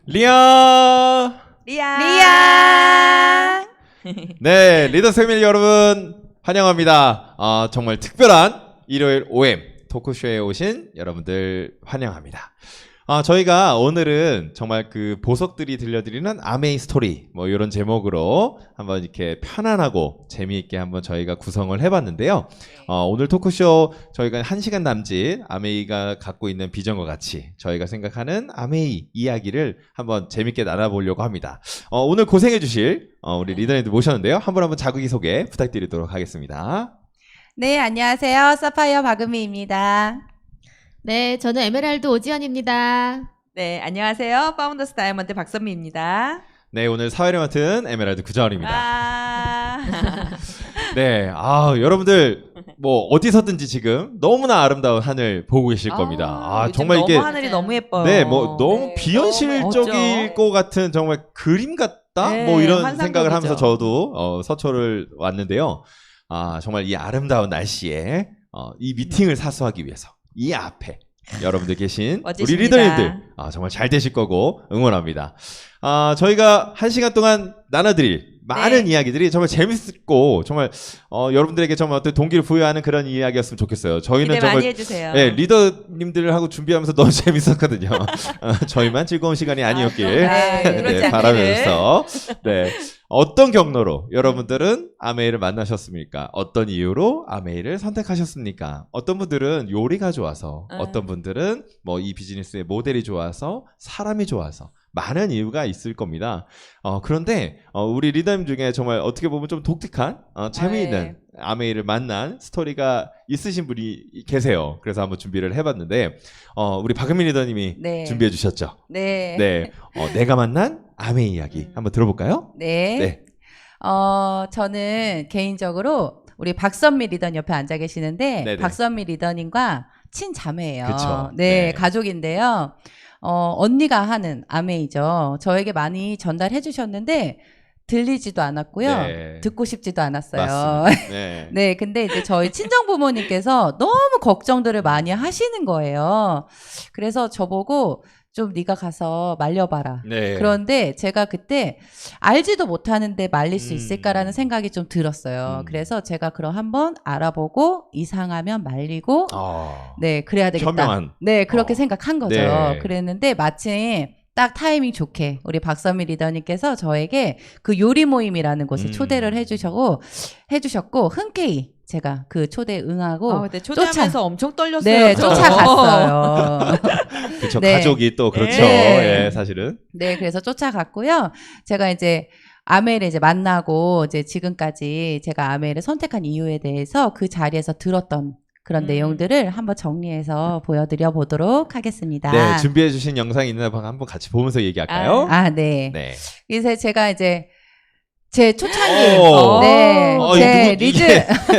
리아! 네, 리더 패밀리 여러분 환영합니다. 정말 특별한 일요일 OM 토크쇼에 오신 여러분들 환영합니다. 저희가 오늘은 정말 그 보석들이 들려드리는 아메이 스토리 뭐 이런 제목으로 한번 이렇게 편안하고 재미있게 한번 저희가 구성을 해봤는데요. 오늘 토크쇼 저희가 1시간 남짓 아메이가 갖고 있는 비전과 같이 저희가 생각하는 아메이 이야기를 한번 재밌게 나눠보려고 합니다. 오늘 고생해 주실 우리 리더님들 모셨는데요. 한번 자기소개 부탁드리도록 하겠습니다. 네, 안녕하세요. 사파이어 박은미입니다. 네, 저는 에메랄드 오지연입니다. 네, 안녕하세요. 파운더스 다이아몬드 박선미입니다. 네, 오늘 사회를 맡은 에메랄드 구자원입니다. 네, 여러분들 뭐 어디서든지 지금 너무나 아름다운 하늘 보고 계실 겁니다. 정말 이게 너무 하늘이 너무 예뻐요. 네, 뭐 너무 네, 비현실적일 것 같은 정말 그림 같다. 네, 뭐 이런 환상적이죠. 생각을 하면서 저도 서초를 왔는데요. 정말 이 아름다운 날씨에 이 미팅을 사수하기 위해서 이 앞에 여러분들 계신 우리 멋지십니다. 리더님들 정말 잘 되실 거고 응원합니다. 저희가 1시간 동안 나눠드릴 많은 이야기들이 정말 재밌고 정말 여러분들에게 정말 어떤 동기를 부여하는 그런 이야기였으면 좋겠어요. 저희는 기대 정말 많이 해주세요. 네, 리더님들하고 준비하면서 너무 재밌었거든요. 저희만 즐거운 시간이 아니었길 그렇지 않기를. 바라면서 네. 어떤 경로로 여러분들은 아메이를 만나셨습니까? 어떤 이유로 아메이를 선택하셨습니까? 어떤 분들은 요리가 좋아서, 어떤 분들은 뭐 이 비즈니스의 모델이 좋아서, 사람이 좋아서 많은 이유가 있을 겁니다. 그런데 우리 리더님 중에 정말 어떻게 보면 좀 독특한 재미있는 아메이를 만난 스토리가 있으신 분이 계세요. 그래서 한번 준비를 해봤는데 우리 박은미 리더님이 준비해 주셨죠? 네. 내가 만난 아메이 이야기 한번 들어볼까요? 네. 저는 개인적으로 우리 박선미 리더님 옆에 앉아 계시는데 네네. 박선미 리더님과 친자매예요. 그쵸. 네, 네. 가족인데요. 언니가 하는 아메이죠. 저에게 많이 전달해 주셨는데 들리지도 않았고요. 네. 듣고 싶지도 않았어요. 맞습니다. 네. 네, 근데 이제 저희 친정 부모님께서 너무 걱정들을 많이 하시는 거예요. 그래서 저보고 좀 네가 가서 말려봐라. 네. 그런데 제가 그때 알지도 못하는데 말릴 수 있을까라는 생각이 좀 들었어요. 그래서 제가 그럼 한번 알아보고 이상하면 말리고 네, 그래야 되겠다. 현명한. 네, 그렇게 생각한 거죠. 네. 그랬는데 마침 딱 타이밍 좋게 우리 박선미 리더님께서 저에게 그 요리 모임이라는 곳에 초대를 해주셨고 흔쾌히 제가 그 초대에 응하고 근데 초대하면서 엄청 떨렸어요. 네, 저. 쫓아갔어요. 그렇죠. 네. 가족이 또 그렇죠. 네. 예, 사실은. 네, 그래서 쫓아갔고요. 제가 이제 아메이를 이제 만나고 이제 지금까지 제가 아메이를 선택한 이유에 대해서 그 자리에서 들었던 그런 내용들을 한번 정리해서 보여드려 보도록 하겠습니다. 네, 준비해 주신 영상이 있나 한번 같이 보면서 얘기할까요? 네. 네. 그래서 제가 이제 제 초창기, 제 리즈,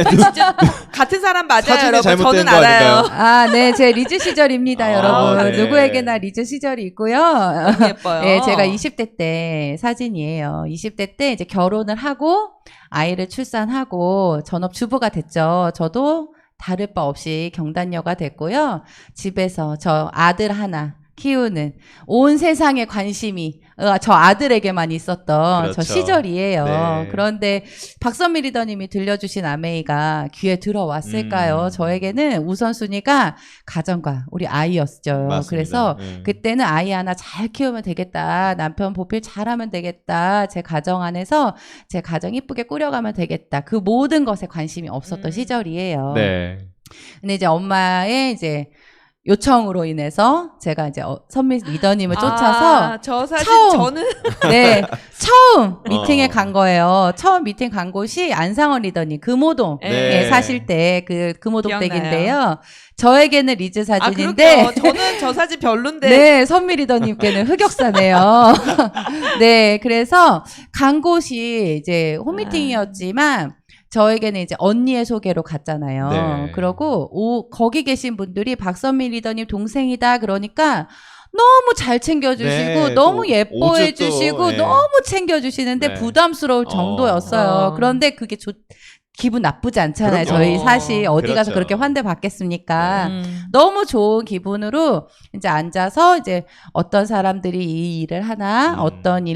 진짜 같은 사람 맞아요, 사진이 여러분. 잘못된 저는 거 알아요. 아닌가요? 네, 제 리즈 시절입니다, 여러분. 네. 누구에게나 리즈 시절이 있고요. 너무 예뻐요. 네, 제가 20대 때 사진이에요. 20대 때 이제 결혼을 하고 아이를 출산하고 전업주부가 됐죠. 저도 다를 바 없이 경단녀가 됐고요. 집에서 저 아들 하나 키우는 온 세상의 관심이 저 아들에게만 있었던 그렇죠. 저 시절이에요. 네. 그런데 박선미 리더님이 들려주신 아메이가 귀에 들어왔을까요? 저에게는 우선순위가 가정과 우리 아이였죠. 맞습니다. 그래서 네. 그때는 아이 하나 잘 키우면 되겠다. 남편 보필 잘하면 되겠다. 제 가정 안에서 제 가정 이쁘게 꾸려가면 되겠다. 그 모든 것에 관심이 없었던 시절이에요. 네. 근데 이제 엄마의 이제 요청으로 인해서 제가 이제 선미 리더님을 쫓아서 저 사진 처음. 저는 네, 처음 미팅에 간 거예요. 처음 미팅 간 곳이 안상원 리더님 금호동 네. 사실 때 그 금호동 기억나요. 댁인데요. 저에게는 리즈 사진인데 그렇죠. 저는 저 사진 별론데. 네, 선미 리더님께는 흑역사네요. 네, 그래서 간 곳이 이제 홈미팅이었지만 저에게는 이제 언니의 소개로 갔잖아요. 네. 그러고 거기 계신 분들이 박선미 리더님 동생이다 그러니까 너무 잘 챙겨주시고 네, 너무 또 예뻐해 오죽 또, 주시고 네. 너무 챙겨주시는데 네. 부담스러울 정도였어요. 그런데 그게 기분 나쁘지 않잖아요. 그럼요. 저희 사실 어디 가서 그렇죠. 그렇게 환대 받겠습니까? 음. 너무 좋은 기분으로 이제 앉아서 이제 어떤 사람들이 이 일을 하나, 어떤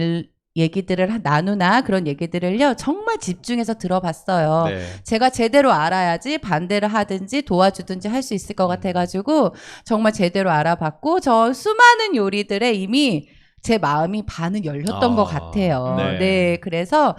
얘기들을 나누나 그런 얘기들을요 정말 집중해서 들어봤어요. 네. 제가 제대로 알아야지 반대를 하든지 도와주든지 할 수 있을 것 같아가지고 정말 제대로 알아봤고 저 수많은 요리들에 이미 제 마음이 반은 열렸던 것 같아요. 네. 네, 그래서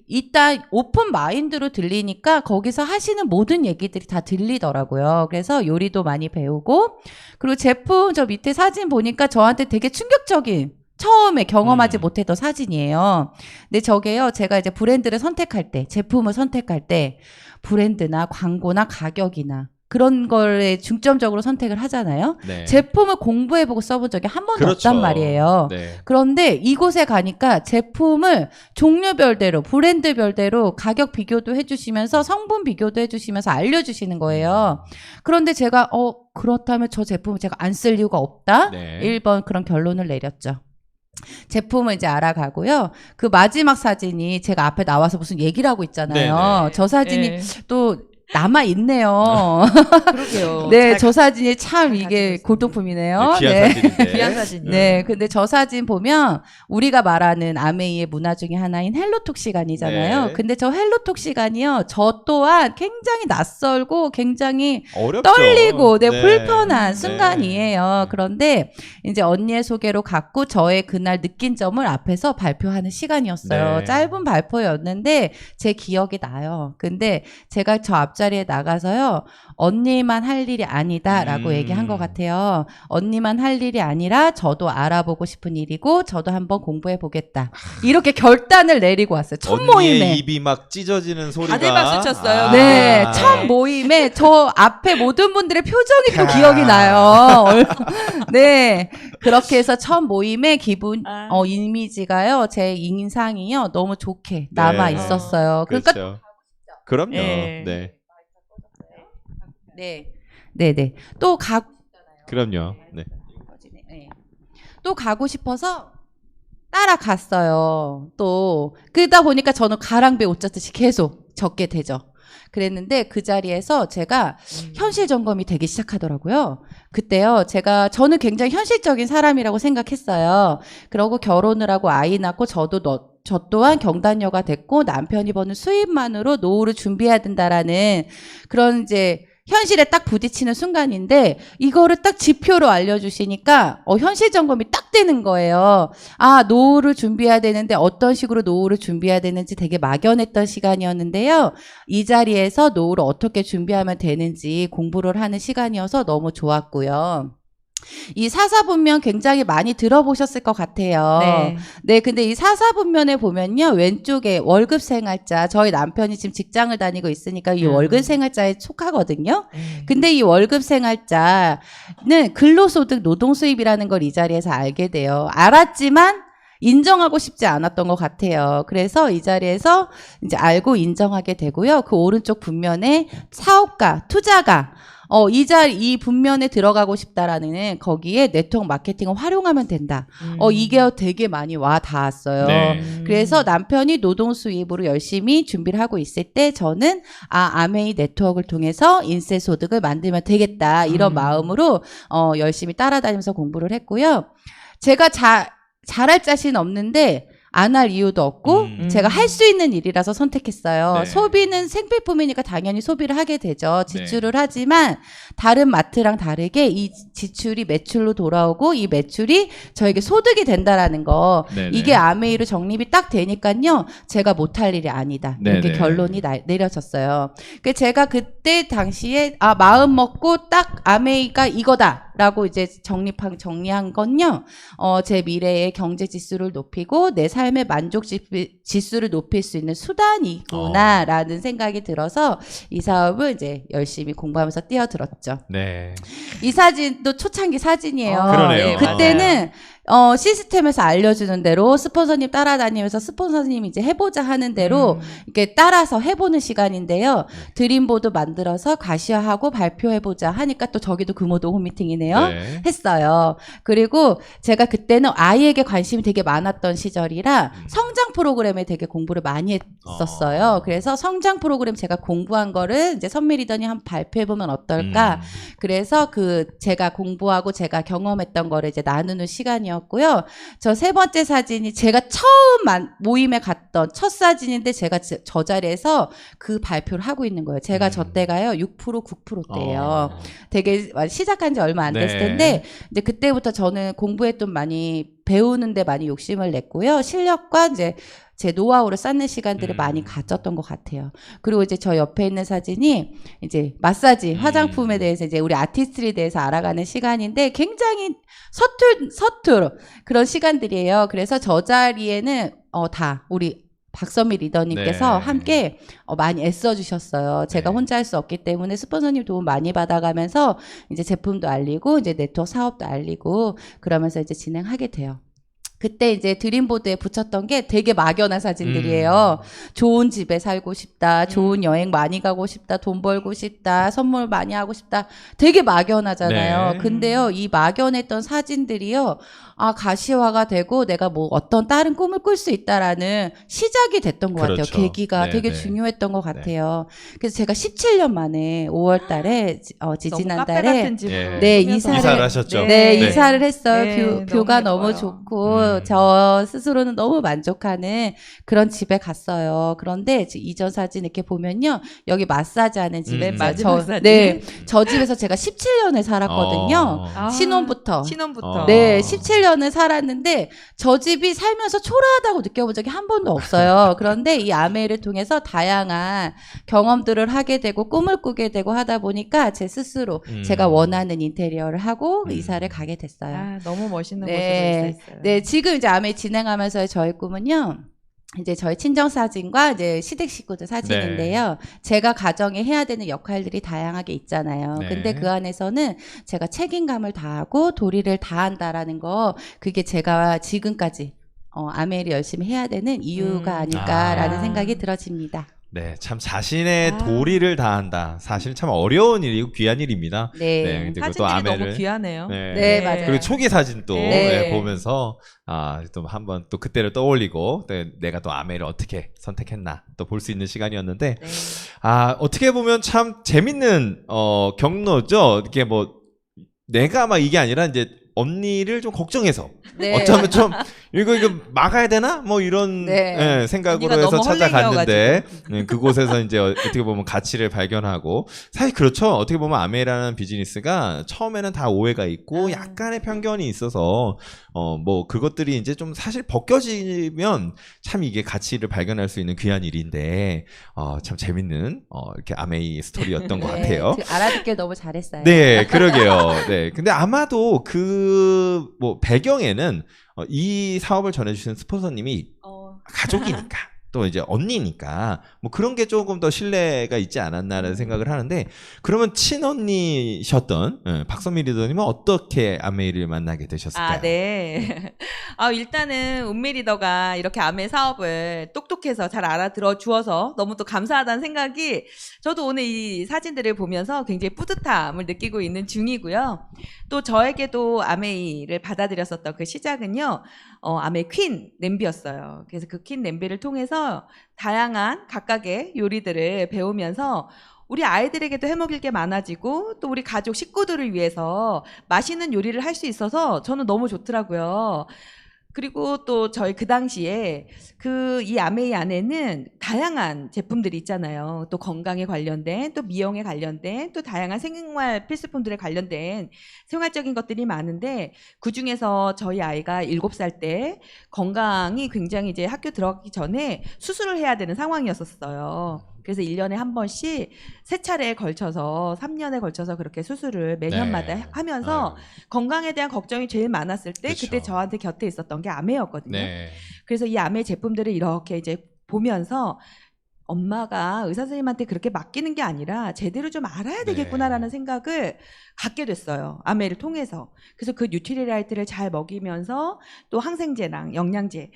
일단 오픈 마인드로 들리니까 거기서 하시는 모든 얘기들이 다 들리더라고요. 그래서 요리도 많이 배우고 그리고 제품 저 밑에 사진 보니까 저한테 되게 충격적인 처음에 경험하지 못했던 사진이에요. 근데 저게요, 제가 이제 브랜드를 선택할 때, 제품을 선택할 때, 브랜드나 광고나 가격이나 그런 거에 중점적으로 선택을 하잖아요. 네. 제품을 공부해보고 써본 적이 한 번도 그렇죠. 없단 말이에요. 네. 그런데 이곳에 가니까 제품을 종류별대로, 브랜드별대로 가격 비교도 해주시면서 성분 비교도 해주시면서 알려주시는 거예요. 그런데 제가, 그렇다면 저 제품을 제가 안 쓸 이유가 없다? 네. 1번 그런 결론을 내렸죠. 제품을 이제 알아가고요. 그 마지막 사진이 제가 앞에 나와서 무슨 얘기를 하고 있잖아요. 네네. 저 사진이 네. 또 남아있네요. 그러게요. 네, 잘 저 사진이 참 잘 이게 가지고 있습니다. 골동품이네요. 귀한 네. 사진인데. 귀한 사진. 네, 근데 저 사진 보면 우리가 말하는 아메이의 문화 중에 하나인 헬로톡 시간이잖아요. 네. 근데 저 헬로톡 시간이요, 저 또한 굉장히 낯설고 굉장히 어렵죠. 떨리고 네. 불편한 네. 순간이에요. 그런데 이제 언니의 소개로 갔고 저의 그날 느낀 점을 앞에서 발표하는 시간이었어요. 네. 짧은 발표였는데 제 기억이 나요. 근데 제가 저 앞자리에 나가서요. 언니만 할 일이 아니다라고 얘기한 것 같아요. 언니만 할 일이 아니라 저도 알아보고 싶은 일이고 저도 한번 공부해 보겠다. 이렇게 결단을 내리고 왔어요. 첫 언니의 모임에. 입이 막 찢어지는 소리가. 다들 박수 쳤어요. 네, 아. 첫 모임에 저 앞에 모든 분들의 표정이 또 기억이 나요. 네, 그렇게 해서 첫 모임의 기분, 아. 이미지가요, 제 인상이요, 너무 좋게 남아 네. 있었어요. 그러니까, 그렇죠. 그럼요. 네. 네. 네, 네, 네. 또 가고 그럼요. 네. 네. 또 가고 싶어서 따라갔어요. 또 그러다 보니까 저는 가랑비에 옷 젖듯이 계속 적게 되죠. 그랬는데 그 자리에서 제가 현실 점검이 되기 시작하더라고요. 그때요, 저는 굉장히 현실적인 사람이라고 생각했어요. 그러고 결혼을 하고 아이 낳고 저 또한 경단녀가 됐고 남편이 버는 수입만으로 노후를 준비해야 된다라는 그런 이제 현실에 딱 부딪히는 순간인데 이거를 딱 지표로 알려주시니까 현실 점검이 딱 되는 거예요. 아, 노후를 준비해야 되는데 어떤 식으로 노후를 준비해야 되는지 되게 막연했던 시간이었는데요. 이 자리에서 노후를 어떻게 준비하면 되는지 공부를 하는 시간이어서 너무 좋았고요. 이 사사분면 굉장히 많이 들어보셨을 것 같아요. 네. 네, 근데 이 사사분면에 보면요, 왼쪽에 월급 생활자, 저희 남편이 지금 직장을 다니고 있으니까 이 월급 생활자에 속하거든요. 근데 이 월급 생활자는 근로소득 노동수입이라는 걸 이 자리에서 알게 돼요. 알았지만 인정하고 싶지 않았던 것 같아요. 그래서 이 자리에서 이제 알고 인정하게 되고요. 그 오른쪽 분면에 사업가, 투자가, 이 분면에 들어가고 싶다라는 거기에 네트워크 마케팅을 활용하면 된다. 이게 되게 많이 와 닿았어요. 네. 그래서 남편이 노동 수입으로 열심히 준비를 하고 있을 때 저는 아메이 네트워크를 통해서 인세 소득을 만들면 되겠다. 이런 마음으로 열심히 따라다니면서 공부를 했고요. 제가 잘할 자신 없는데 안 할 이유도 없고 제가 할 수 있는 일이라서 선택했어요. 네. 소비는 생필품이니까 당연히 소비를 하게 되죠. 지출을 네. 하지만 다른 마트랑 다르게 이 지출이 매출로 돌아오고 이 매출이 저에게 소득이 된다라는 거. 네네. 이게 아메이로 정립이 딱 되니까요. 제가 못할 일이 아니다. 이렇게 네네. 결론이 내려졌어요. 제가 그때 당시에 마음 먹고 딱 아메이가 이거다라고 이제 정리한 건요. 제 미래의 경제 지수를 높이고 내 삶의 만족 지수를 높일 수 있는 수단이구나라는 생각이 들어서 이 사업을 이제 열심히 공부하면서 뛰어들었죠. 네. 이 사진도 초창기 사진이에요. 그러네요. 그때는 시스템에서 알려주는 대로 스폰서님 따라다니면서 스폰서님이 이제 해보자 하는 대로 이렇게 따라서 해보는 시간인데요. 드림보드 만들어서 가시화하고 발표해보자 하니까 또 저기도 금호도 홈미팅이네요. 네. 했어요. 그리고 제가 그때는 아이에게 관심이 되게 많았던 시절이라 성장 프로그램에 되게 공부를 많이 했었어요. 그래서 성장 프로그램 제가 공부한 거를 이제 선미 리더님 한번 발표해보면 어떨까? 그래서 제가 공부하고 제가 경험했던 거를 이제 나누는 시간이었고요. 저 세 번째 사진이 제가 처음 모임에 갔던 첫 사진인데 제가 저 자리에서 그 발표를 하고 있는 거예요. 제가 저 때가요 6% 9%대예요. 되게 시작한 지 얼마 안 됐을 네. 텐데 이제 그때부터 저는 공부에 좀 많이 배우는데 많이 욕심을 냈고요. 실력과 이제 제 노하우를 쌓는 시간들을 많이 가졌던 것 같아요. 그리고 이제 저 옆에 있는 사진이 이제 마사지, 화장품에 대해서 이제 우리 아티스트에 대해서 알아가는 시간인데 굉장히 서툴 그런 시간들이에요. 그래서 저 자리에는 다 우리 박선미 리더님께서 네. 함께 많이 애써주셨어요. 제가 네. 혼자 할 수 없기 때문에 스폰서님 도움 많이 받아가면서 이제 제품도 알리고 이제 네트워크 사업도 알리고 그러면서 이제 진행하게 돼요. 그때 이제 드림보드에 붙였던 게 되게 막연한 사진들이에요. 좋은 집에 살고 싶다, 좋은 여행 많이 가고 싶다, 돈 벌고 싶다, 선물 많이 하고 싶다. 되게 막연하잖아요. 네. 근데요, 이 막연했던 사진들이요, 가시화가 되고 내가 뭐 어떤 다른 꿈을 꿀 수 있다라는 시작이 됐던 것 그렇죠. 같아요. 계기가 네, 되게 네. 중요했던 것 같아요. 그래서 제가 17년 만에 5월 달에, 너무 지지난달에 카페 같은 집으로 예. 네, 꾸며서. 이사를 하셨죠? 네, 네. 이사를 했어요. 네, 뷰가 너무 너무 예뻐요. 좋고, 저 스스로는 너무 만족하는 그런 집에 갔어요. 그런데 이전 사진 이렇게 보면요. 여기 마사지 하는 집에 마지막 사진. 네, 저 집에서 제가 17년을 살았거든요. 아, 신혼부터. 신혼부터. 네, 17년을 살았는데 저 집이 살면서 초라하다고 느껴본 적이 한 번도 없어요. 그런데 이 아메이를 통해서 다양한 경험들을 하게 되고 꿈을 꾸게 되고 하다 보니까 제 스스로 제가 원하는 인테리어를 하고 이사를 가게 됐어요. 아, 너무 멋있는 네. 모습을 있어요. 네, 지금 이제 아메이 진행하면서의 저희 꿈은요. 이제 저희 친정 사진과 이제 시댁 식구들 사진인데요. 제가 가정에 해야 되는 역할들이 다양하게 있잖아요. 네. 근데 그 안에서는 제가 책임감을 다하고 도리를 다한다라는 거, 그게 제가 지금까지 아메이를 열심히 해야 되는 이유가 아닐까라는 아. 생각이 들어집니다. 네, 참 자신의 아. 도리를 다한다. 사실 참 어려운 일이고 귀한 일입니다. 네. 근데 사진들이 그것도 아메를 너무 귀하네요. 네, 맞아요. 그리고 초기 사진 또 네. 보면서 또 한번 또 그때를 떠올리고 또 내가 또 아메를 어떻게 선택했나 또 볼 수 있는 시간이었는데 네. 어떻게 보면 참 재밌는 경로죠. 이게 뭐 내가 막 이게 아니라 이제 언니를 좀 걱정해서 네. 어쩌면 좀 이거 막아야 되나 뭐 이런 네. 생각으로 언니가 해서 너무 찾아갔는데 그곳에서 이제 어떻게 보면 가치를 발견하고 사실 그렇죠. 어떻게 보면 아메라는 비즈니스가 처음에는 다 오해가 있고 약간의 편견이 있어서 뭐 그것들이 이제 좀 사실 벗겨지면 참 이게 가치를 발견할 수 있는 귀한 일인데 참 재밌는 이렇게 아메이 스토리였던 것 같아요. 알아듣길 너무 잘했어요. 네, 그러게요. 네, 근데 아마도 그 뭐 배경에는 이 사업을 전해주신 스폰서님이 가족이니까 또 이제 언니니까 뭐 그런 게 조금 더 신뢰가 있지 않았나라는 생각을 하는데 그러면 친언니셨던 박선미 리더님은 어떻게 아메이를 만나게 되셨을까요? 네. 일단은 운미 리더가 이렇게 아메 사업을 똑똑해서 잘 알아들어 주어서 너무 또 감사하다는 생각이 저도 오늘 이 사진들을 보면서 굉장히 뿌듯함을 느끼고 있는 중이고요. 또 저에게도 아메이를 받아들였었던 그 시작은요. 아메 퀸 냄비였어요. 그래서 그 퀸 냄비를 통해서 다양한 각각의 요리들을 배우면서 우리 아이들에게도 해먹일 게 많아지고 또 우리 가족 식구들을 위해서 맛있는 요리를 할 수 있어서 저는 너무 좋더라고요. 그리고 또 저희 그 당시에 이 아메이 안에는 다양한 제품들이 있잖아요. 또 건강에 관련된, 또 미용에 관련된, 또 다양한 생활 필수품들에 관련된 생활적인 것들이 많은데 그 중에서 저희 아이가 7살 때 건강이 굉장히 이제 학교 들어가기 전에 수술을 해야 되는 상황이었었어요. 그래서 1년에 한 번씩 3차례에 걸쳐서 3년에 걸쳐서 그렇게 수술을 매년마다 네. 하면서 건강에 대한 걱정이 제일 많았을 때 그쵸. 그때 저한테 곁에 있었던 게 아메였거든요. 네. 그래서 이 아메 제품들을 이렇게 이제 보면서 엄마가 의사 선생님한테 그렇게 맡기는 게 아니라 제대로 좀 알아야 되겠구나라는 생각을 갖게 됐어요. 아메를 통해서. 그래서 그 뉴트리라이트를 잘 먹이면서 또 항생제랑 영양제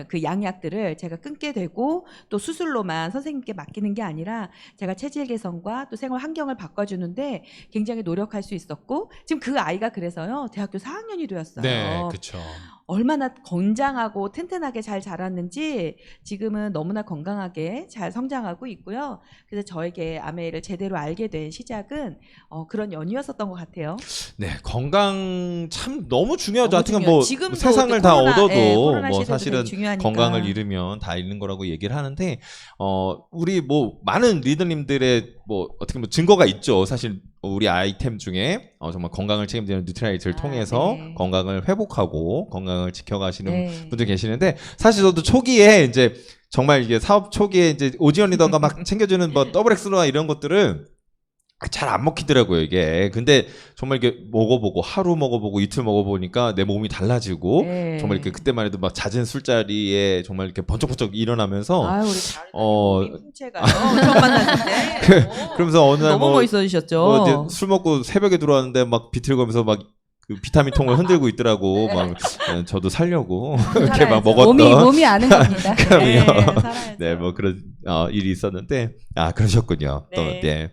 그 양약들을 제가 끊게 되고 또 수술로만 선생님께 맡기는 게 아니라 제가 체질 개선과 또 생활 환경을 바꿔주는데 굉장히 노력할 수 있었고 지금 그 아이가 그래서요 대학교 4학년이 되었어요. 네, 그렇죠. 얼마나 건장하고 튼튼하게 잘 자랐는지 지금은 너무나 건강하게 잘 성장하고 있고요. 그래서 저에게 아메이를 제대로 알게 된 시작은 그런 연유였었던 것 같아요. 네, 건강 참 너무 중요하죠. 너무 하여튼 중요해요. 뭐 지금도 세상을 또 다 코로나, 얻어도 예, 코로나 뭐 시대도 사실은 되게 중요하니까. 건강을 잃으면 다 잃는 거라고 얘기를 하는데 우리 뭐 많은 리더님들의 뭐 어떻게 보면 증거가 있죠. 사실 우리 아이템 중에 정말 건강을 책임지는 뉴트라이트를 통해서 네. 건강을 회복하고 건강을 지켜가시는 네. 분들 계시는데 사실 저도 초기에 이제 정말 이게 사업 초기에 이제 오지연 리더가 막 챙겨주는 뭐 더블 엑스로나 이런 것들을 잘 안 먹히더라고요, 이게. 근데 정말 이게 먹어보고 하루 먹어보고 이틀 먹어보니까 내 몸이 달라지고 네. 정말 이렇게 그때만 해도 막 잦은 술자리에 정말 이렇게 번쩍번쩍 일어나면서 아유 우리 잘 어, 풍채가 처음 만났을 때 그러면서 어느 날 너무 뭐 멋있어지셨죠. 뭐 이제 술 먹고 새벽에 들어왔는데 막 비틀거면서 막 그 비타민 통을 흔들고 있더라고. 막 저도 살려고 이렇게 막 살아야죠. 먹었던. 몸이 아는 겁니다. 그럼요. 살아야죠. 네, 뭐 그런 일이 있었는데 그러셨군요. 또 네. 네.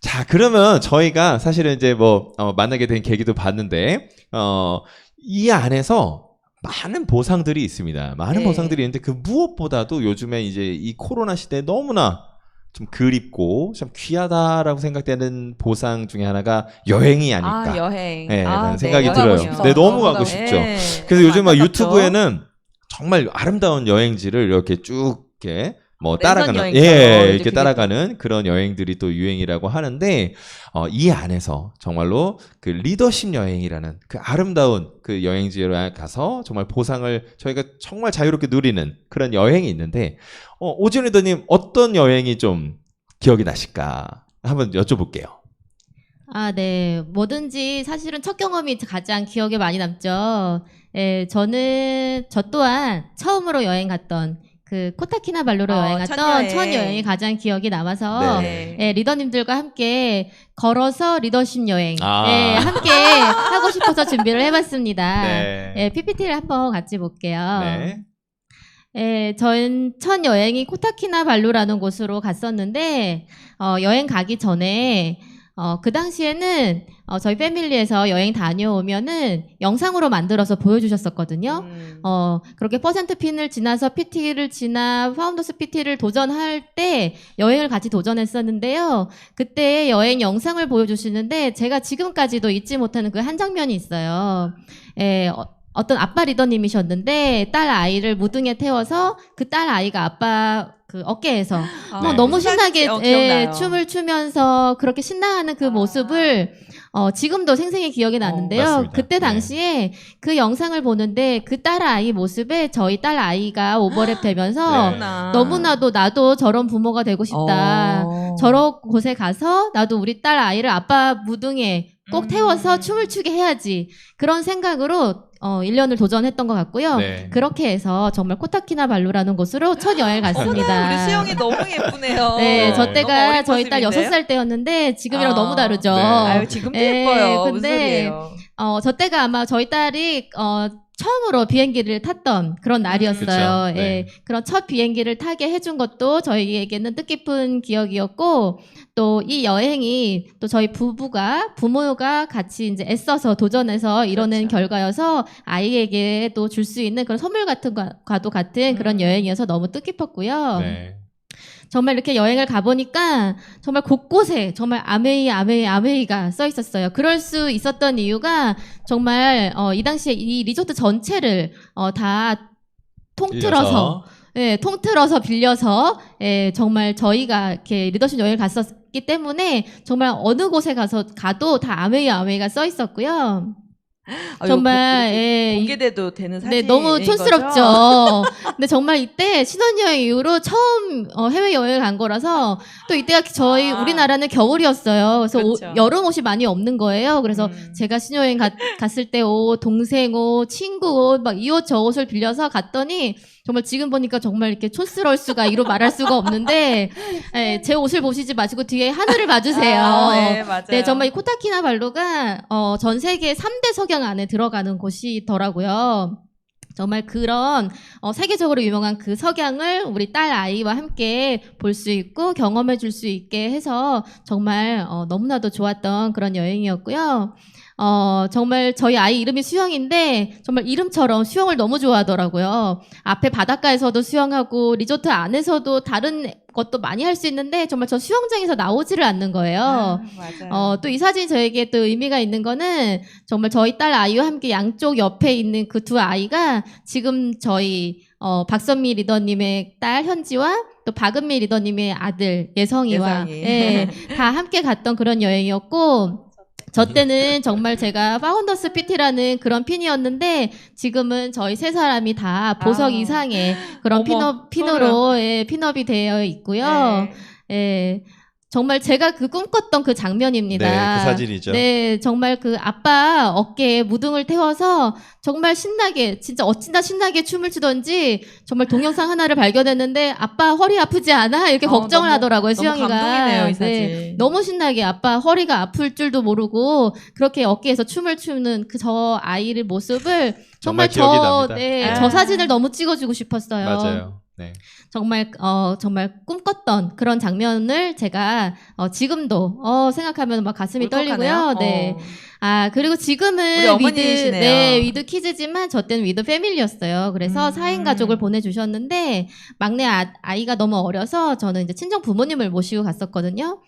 자, 그러면 저희가 사실은 이제 뭐 만나게 된 계기도 봤는데 이 안에서 많은 보상들이 있습니다. 많은 네. 보상들이 있는데 그 무엇보다도 요즘에 이제 이 코로나 시대에 너무나 좀 그립고 참 귀하다라고 생각되는 보상 중에 하나가 여행이 아닐까. 여행. 네, 라는 네, 생각이 여행 들어요. 가고 싶어요. 네, 너무 가고 싶죠. 네. 그래서 요즘 막 안타깝죠. 유튜브에는 정말 아름다운 여행지를 이렇게 쭉 이렇게 뭐 랜선 따라가는 여행처럼 이렇게 이렇게 따라가는 그런 여행들이 또 유행이라고 하는데 이 안에서 정말로 그 리더십 여행이라는 그 아름다운 그 여행지에 가서 정말 보상을 저희가 정말 자유롭게 누리는 그런 여행이 있는데 오지훈 리더님 어떤 여행이 좀 기억이 나실까 한번 여쭤볼게요. 네. 뭐든지 사실은 첫 경험이 가장 기억에 많이 남죠. 예, 저 또한 처음으로 여행 갔던 그 코타키나발루로 여행 첫 갔던 여행. 첫 여행이 가장 기억이 남아서 네. 예, 리더님들과 함께 걸어서 리더십 여행 아. 예, 함께 하고 싶어서 준비를 해봤습니다. 네. 예, PPT를 한번 같이 볼게요. 네. 예, 전 첫 여행이 코타키나발루라는 곳으로 갔었는데 여행 가기 전에 그 당시에는 저희 패밀리에서 여행 다녀오면은 영상으로 만들어서 보여주셨었거든요. 그렇게 퍼센트 핀을 지나서 PT를 지나 파운더스 PT를 도전할 때 여행을 같이 도전했었는데요. 그때 여행 영상을 보여주시는데 제가 지금까지도 잊지 못하는 그 한 장면이 있어요. 예, 어떤 아빠 리더님이셨는데 딸 아이를 무등에 태워서 그 딸 아이가 아빠 그 어깨에서 네. 너무 신나게 기억나요. 춤을 추면서 그렇게 신나하는 그 모습을 지금도 생생히 기억이 나는데요. 맞습니다. 그때 네. 당시에 그 영상을 보는데 그 딸 아이 모습에 저희 딸 아이가 오버랩 되면서 네. 너무나도 나도 저런 부모가 되고 싶다. 저런 곳에 가서 나도 우리 딸 아이를 아빠 무등에 꼭 태워서 춤을 추게 해야지. 그런 생각으로 1년을 도전했던 것 같고요. 네. 그렇게 해서 정말 코타키나발루라는 곳으로 첫 여행을 갔습니다. 우리 수영이 너무 예쁘네요. 네, 저 너무 때가 어린 저희 딸 모습인데요? 6살 때였는데 지금이랑 아. 너무 다르죠. 네. 아유 지금도 예, 예뻐요. 무슨 근데 소리예요. 저 때가 아마 저희 딸이 처음으로 비행기를 탔던 그런 날이었어요. 그쵸. 예, 네. 그런 첫 비행기를 타게 해준 것도 저희에게는 뜻깊은 기억이었고, 또 이 여행이 또 저희 부모가 같이 이제 애써서 도전해서 이뤄낸 그렇죠. 결과여서 아이에게 또 줄 수 있는 그런 선물 같은 과도 같은 그런 여행이어서 너무 뜻깊었고요. 네. 정말 이렇게 여행을 가보니까 정말 곳곳에 정말 아메이가 써 있었어요. 그럴 수 있었던 이유가 정말 이 당시에 이 리조트 전체를 다 통틀어서 통틀어서 빌려서 정말 저희가 이렇게 리더십 여행을 갔었기 때문에 정말 어느 곳에 가도 다 아메이가 써 있었고요. 정말 공개돼도 되는 사진. 네, 너무 촌스럽죠. 근데 정말 이때 신혼여행 이후로 처음 해외여행을 간 거라서 또 이때가 저희 우리나라는 겨울이었어요. 그래서 그렇죠. 여름 옷이 많이 없는 거예요. 그래서 제가 신혼여행 갔을 때 옷, 동생 옷, 친구 옷, 막 이 옷 저 옷을 빌려서 갔더니 정말 지금 보니까 정말 이렇게 촌스러울 수가 이로 말할 수가 없는데 예, 제 옷을 보시지 마시고 뒤에 하늘을 봐주세요. 네, 맞아요. 네, 정말 이 코타키나발루가 전 세계 3대 석양 안에 들어가는 곳이더라고요. 정말 그런 세계적으로 유명한 그 석양을 우리 딸 아이와 함께 볼 수 있고 경험해 줄 수 있게 해서 정말 너무나도 좋았던 그런 여행이었고요. 정말 저희 아이 이름이 수영인데 정말 이름처럼 수영을 너무 좋아하더라고요. 앞에 바닷가에서도 수영하고 리조트 안에서도 다른 것도 많이 할 수 있는데 정말 저 수영장에서 나오지를 않는 거예요. 맞아요. 또 이 사진이 저에게 또 의미가 있는 거는 정말 저희 딸 아이와 함께 양쪽 옆에 있는 그 두 아이가 지금 저희 박선미 리더님의 딸 현지와 또 박은미 리더님의 아들 예성이와 예성이. 예, 다 함께 갔던 그런 여행이었고 저 때는 정말 제가 파운더스 PT라는 그런 핀이었는데 지금은 저희 세 사람이 다 보석 아. 이상의 그런 어머, 핀으로 예, 핀업이 되어 있고요. 네. 예, 정말 제가 그 꿈꿨던 그 장면입니다. 네, 그 사진이죠. 네, 정말 그 아빠 어깨에 무등을 태워서 정말 신나게, 진짜 어찌나 신나게 춤을 추던지 정말 동영상 하나를 발견했는데 아빠 허리 아프지 않아? 이렇게 걱정을 너무- 하더라고요, 너무 수영이가. 감동이네요, 이 사진. 네, 너무 신나게 아빠 허리가 아플 줄도 모르고 그렇게 어깨에서 춤을 추는 그 저 아이의 모습을 정말 정말 기억이 납니다. 네, 아. 저 사진을 너무 찍어주고 싶었어요. 맞아요. 네. 정말 정말 꿈꿨던 그런 장면을 제가 지금도 생각하면 막 가슴이 떨리고요. 네. 아, 그리고 우리 지금은 어머니이시네요. 위드 키즈지만 저 때는 위드 패밀리였어요. 그래서 4인 가족을 보내주셨는데 막내 아이가 너무 어려서 저는 이제 친정 부모님을 모시고 갔었거든요.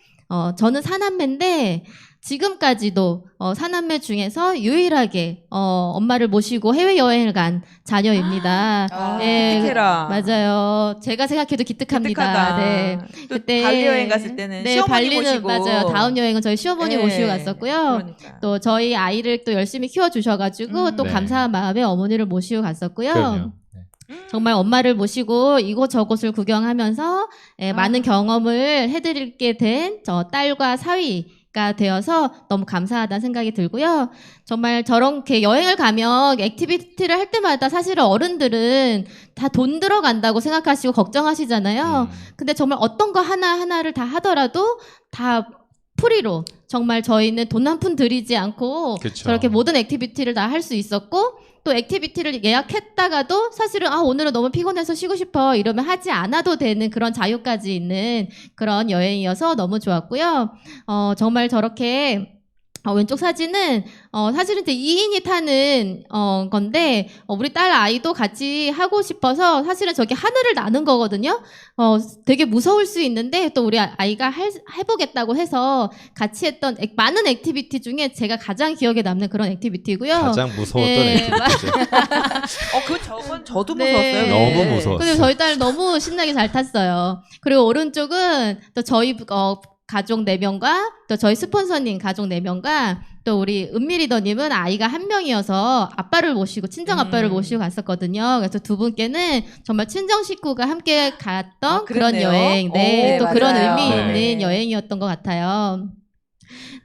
저는 사남매인데 지금까지도 사남매 중에서 유일하게 엄마를 모시고 해외여행을 간 자녀입니다. 예, 기특해라. 맞아요. 제가 생각해도 기특합니다. 기특하다. 네. 또 그때- 발리 여행 갔을 때는 네, 시어머니 발리는 모시고 맞아요. 다음 여행은 저희 시어머니 네. 모시고 갔었고요. 그러니까. 또 저희 아이를 또 열심히 키워주셔가지고 또 네. 감사한 마음에 어머니를 모시고 갔었고요. 그럼요. 네. 정말 엄마를 모시고 이곳저곳을 구경하면서 아. 많은 경험을 해드리게 된 저 딸과 사위가 되어서 너무 감사하다는 생각이 들고요. 정말 저렇게 여행을 가면 액티비티를 할 때마다 사실은 어른들은 다 돈 들어간다고 생각하시고 걱정하시잖아요. 근데 정말 어떤 거 하나하나를 다 하더라도 다 프리로 정말 저희는 돈 한 푼 들이지 않고 그쵸. 저렇게 모든 액티비티를 다 할 수 있었고 또 액티비티를 예약했다가도 사실은 오늘은 너무 피곤해서 쉬고 싶어 이러면 하지 않아도 되는 그런 자유까지 있는 그런 여행이어서 너무 좋았고요. 정말 저렇게 왼쪽 사진은 사실은 이제 2인이 타는 건데 우리 딸 아이도 같이 하고 싶어서 사실은 저게 하늘을 나는 거거든요. 되게 무서울 수 있는데 또 우리 아이가 해보겠다고 해서 같이 했던 많은 액티비티 중에 제가 가장 기억에 남는 그런 액티비티고요. 가장 무서웠던 네, 액티비티죠. 저건 저도 네. 무서웠어요. 너무 무서웠어요. 그리고 저희 딸 너무 신나게 잘 탔어요. 그리고 오른쪽은 또 저희 가족 4명과 또 저희 스폰서님 가족 4명과 또 우리 은미 리더님은 아이가 1명이어서 아빠를 모시고 친정 아빠를 모시고 갔었거든요. 그래서 두 분께는 정말 친정 식구가 함께 갔던 그런 그랬네요. 여행, 네, 오, 또 그런 맞아요. 의미 네. 있는 여행이었던 것 같아요.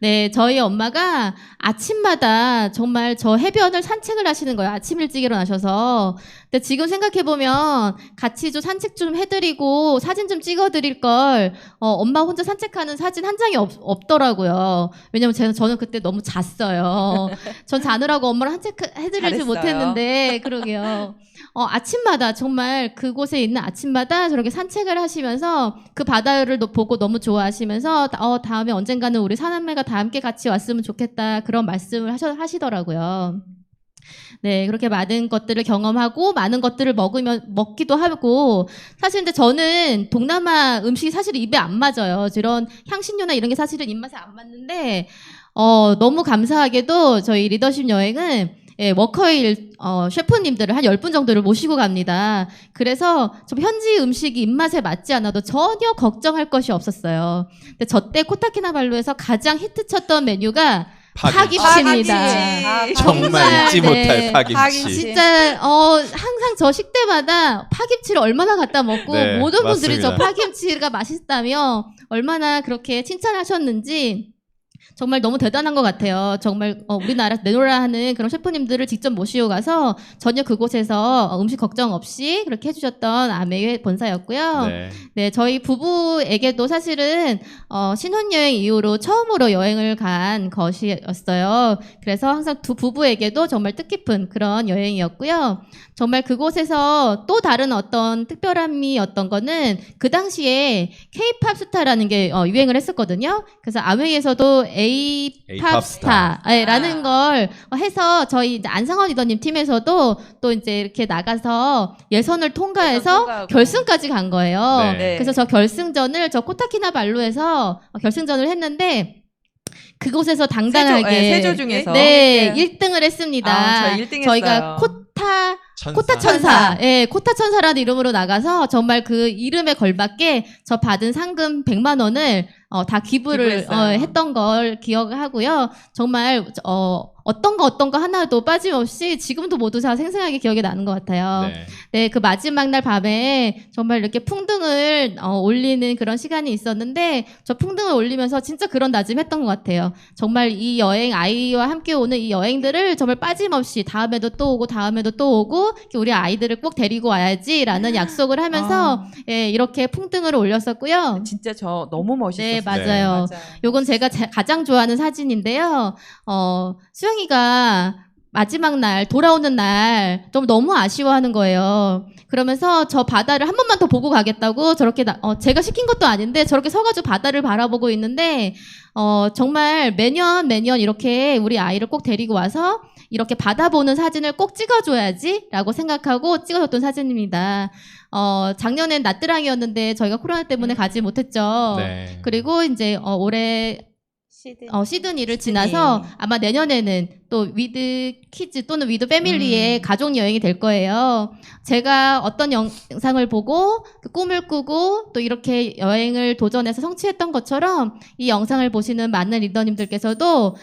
네, 저희 엄마가 아침마다 정말 저 해변을 산책을 하시는 거예요. 아침 일찍 일어나셔서. 근데 지금 생각해보면 같이 좀 산책 좀 해드리고 사진 좀 찍어드릴 걸, 엄마 혼자 산책하는 사진 한 장이 없더라고요. 왜냐면 저는 그때 너무 잤어요. 전 자느라고 엄마를 산책해드리지 잘했어요. 못했는데, 그러게요. 아침마다 정말 그곳에 있는 아침마다 저렇게 산책을 하시면서 그 바다를 보고 너무 좋아하시면서 다음에 언젠가는 우리 사남매가 다 함께 같이 왔으면 좋겠다 그런 말씀을 하시더라고요. 네, 그렇게 많은 것들을 경험하고 많은 것들을 먹기도 하고 사실 근데 저는 동남아 음식이 사실 입에 안 맞아요. 이런 향신료나 이런 게 사실은 입맛에 안 맞는데 너무 감사하게도 저희 리더십 여행은 워커힐 셰프님들을 한 10분 정도를 모시고 갑니다. 그래서 좀 현지 음식이 입맛에 맞지 않아도 전혀 걱정할 것이 없었어요. 근데 저 때 코타키나발루에서 가장 히트쳤던 메뉴가 파김치입니다. 정말 잊지 못할 파김치. 파김치. 진짜 항상 저 식대마다 파김치를 얼마나 갖다 먹고 네, 모든 분들이 저 맞습니다. 파김치가 맛있다며 얼마나 그렇게 칭찬하셨는지 정말 너무 대단한 것 같아요. 정말 우리나라 내노라 하는 그런 셰프님들을 직접 모시고 가서 전혀 그곳에서 음식 걱정 없이 그렇게 해주셨던 아메이의 본사였고요. 네. 네, 저희 부부에게도 사실은 신혼여행 이후로 처음으로 여행을 간 것이었어요. 그래서 항상 두 부부에게도 정말 뜻깊은 그런 여행이었고요. 정말 그곳에서 또 다른 어떤 특별함이었던 거는 그 당시에 K-팝 스타라는 게 유행을 했었거든요. 그래서 아메이에서도 A-팝 스타라는 걸 해서 저희 이제 안상원 리더님 팀에서도 또 이제 이렇게 나가서 예선을 통과해서 통과하고. 결승까지 간 거예요. 네. 그래서 저 결승전을 저 코타키나발루에서 결승전을 했는데 그곳에서 당당하게 세조 중에서 네, 1등을 했습니다. 저희 1등 저희가 했어요. 코타 천사, 예, 코타 천사라는 이름으로 나가서 정말 그 이름에 걸맞게 저 받은 상금 100만 원을 다 기부를 기부했어요. 했던 걸 기억하고요. 정말 어떤 거 하나도 빠짐없이 지금도 모두 다 생생하게 기억이 나는 것 같아요. 네. 네, 그 마지막 날 밤에 정말 이렇게 풍등을 올리는 그런 시간이 있었는데 저 풍등을 올리면서 진짜 그런 다짐했던 것 같아요. 정말 이 여행 아이와 함께 오는 이 여행들을 정말 빠짐없이 다음에도 또 오고 다음에도 또 오고 우리 아이들을 꼭 데리고 와야지라는 약속을 하면서 예, 이렇게 풍등을 올렸었고요. 진짜 저 너무 멋있었어요. 네, 맞아요. 요건 제가 가장 좋아하는 사진인데요. 수영이가 마지막 날, 돌아오는 날, 좀 너무 아쉬워하는 거예요. 그러면서 저 바다를 한 번만 더 보고 가겠다고 저렇게, 제가 시킨 것도 아닌데 저렇게 서가지고 바다를 바라보고 있는데, 정말 매년 이렇게 우리 아이를 꼭 데리고 와서 이렇게 바다 보는 사진을 꼭 찍어줘야지 라고 생각하고 찍어줬던 사진입니다. 작년엔 나트랑이었는데 저희가 코로나 때문에 가지 못했죠. 네. 그리고 이제 올해 시드니를 지나서 아마 내년에는 또 위드 키즈 또는 위드 패밀리의 가족 여행이 될 거예요. 제가 어떤 영상을 보고 그 꿈을 꾸고 또 이렇게 여행을 도전해서 성취했던 것처럼 이 영상을 보시는 많은 리더님들께서도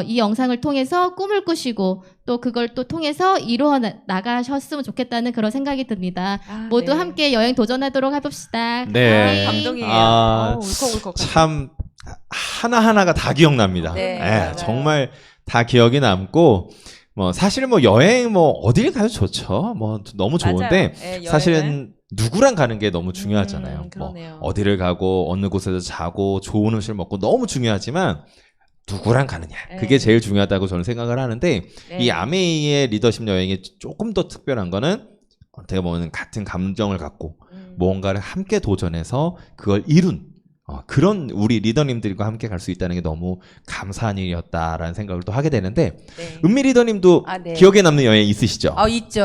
이 영상을 통해서 꿈을 꾸시고 또 그걸 또 통해서 이루어 나가셨으면 좋겠다는 그런 생각이 듭니다. 모두 네. 함께 여행 도전하도록 해봅시다. 네. 감동이에요. 울컥울컥. 참 하나하나가 다 기억납니다. 네, 예, 맞아요. 정말 다 기억이 남고 사실 여행 어딜 가도 좋죠. 너무 좋은데 맞아요. 예, 사실은 누구랑 가는 게 너무 중요하잖아요. 그러네요. 어디를 가고 어느 곳에서 자고 좋은 음식을 먹고 너무 중요하지만 누구랑 가느냐 그게 네. 제일 중요하다고 저는 생각을 하는데 네. 이 아메이의 리더십 여행이 조금 더 특별한 거는 어떻게 보면 같은 감정을 갖고 무언가를 함께 도전해서 그걸 이룬 그런 우리 리더님들과 함께 갈 수 있다는 게 너무 감사한 일이었다라는 생각을 또 하게 되는데 네. 은미 리더님도 네. 기억에 남는 여행 있으시죠?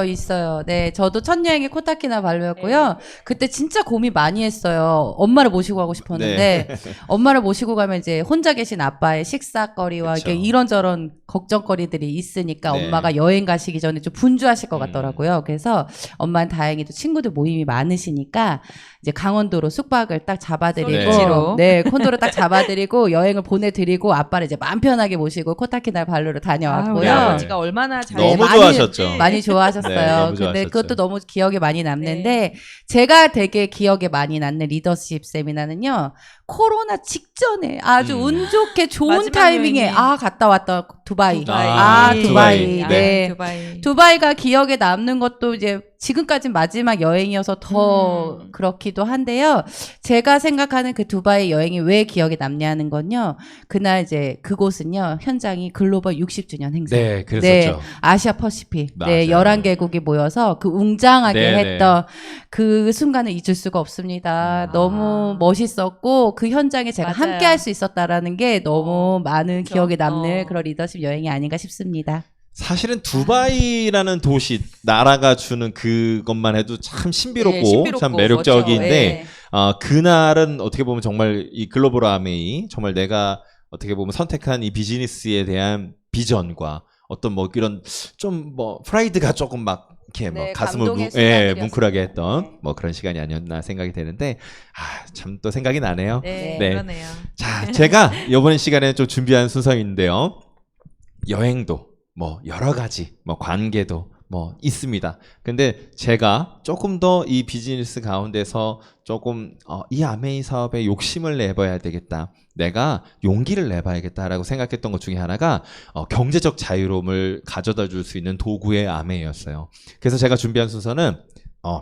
있어요. 네, 저도 첫 여행이 코타키나발루였고요. 그때 진짜 고민 많이 했어요. 엄마를 모시고 가고 싶었는데 엄마를 모시고 가면 이제 혼자 계신 아빠의 식사거리와 그쵸. 이렇게 이런저런 걱정거리들이 있으니까 네. 엄마가 여행 가시기 전에 좀 분주하실 것 같더라고요. 그래서 엄마는 다행히도 친구들 모임이 많으시니까 이제 강원도로 숙박을 딱 잡아드리고 솔비치로. 네, 콘도로 딱 잡아드리고 여행을 보내드리고 아빠를 이제 마음 편하게 모시고 코타키나발루로 다녀왔고요. 네. 아버지가 얼마나 잘 너무 많이- 좋아하셨죠. 많이 좋아하셨어요. 네, 너무 근데 좋아하셨죠. 그것도 너무 기억에 많이 남는데 제가 되게 기억에 많이 남는 리더십 세미나는요. 코로나 직전에 아주 운 좋게 좋은 마지막 타이밍에 여행이. 갔다 왔던 두바이. 두바이. 두바이. 네. 두바이. 두바이가 기억에 남는 것도 이제 지금까지 마지막 여행이어서 더 그렇기도 한데요. 제가 생각하는 그 두바이 여행이 왜 기억에 남냐는 건요. 그날 이제 그곳은요. 현장이 글로벌 60주년 행사. 네, 그랬었죠. 아시아 퍼시픽. 네, 맞아요. 11개국이 모여서 그 웅장하게 네, 했던 그 순간을 잊을 수가 없습니다. 너무 멋있었고 그 현장에 제가 맞아요. 함께 할 수 있었다라는 게 너무 많은 그렇죠. 기억에 남는 그런 리더십 여행이 아닌가 싶습니다. 사실은 두바이라는 도시 나라가 주는 그것만 해도 참 신비롭고, 네, 신비롭고 참 매력적인데 멋져. 그날은 어떻게 보면 정말 이 글로벌 아메이 정말 내가 어떻게 보면 선택한 이 비즈니스에 대한 비전과 어떤 이런 좀 프라이드가 조금 막 이렇게 네, 가슴을 감동의 순간들이었습니다. 뭉클하게 했던 네. 그런 시간이 아니었나 생각이 되는데 참 또 생각이 나네요. 네, 네. 그러네요. 자, 제가 이번 시간에 좀 준비한 순서인데요. 여행도 여러 가지 관계도 뭐 있습니다. 근데 제가 조금 더 이 비즈니스 가운데서 조금 이 아메이 사업에 욕심을 내봐야 되겠다. 내가 용기를 내봐야겠다라고 생각했던 것 중에 하나가 경제적 자유로움을 가져다 줄 수 있는 도구의 아메이였어요. 그래서 제가 준비한 순서는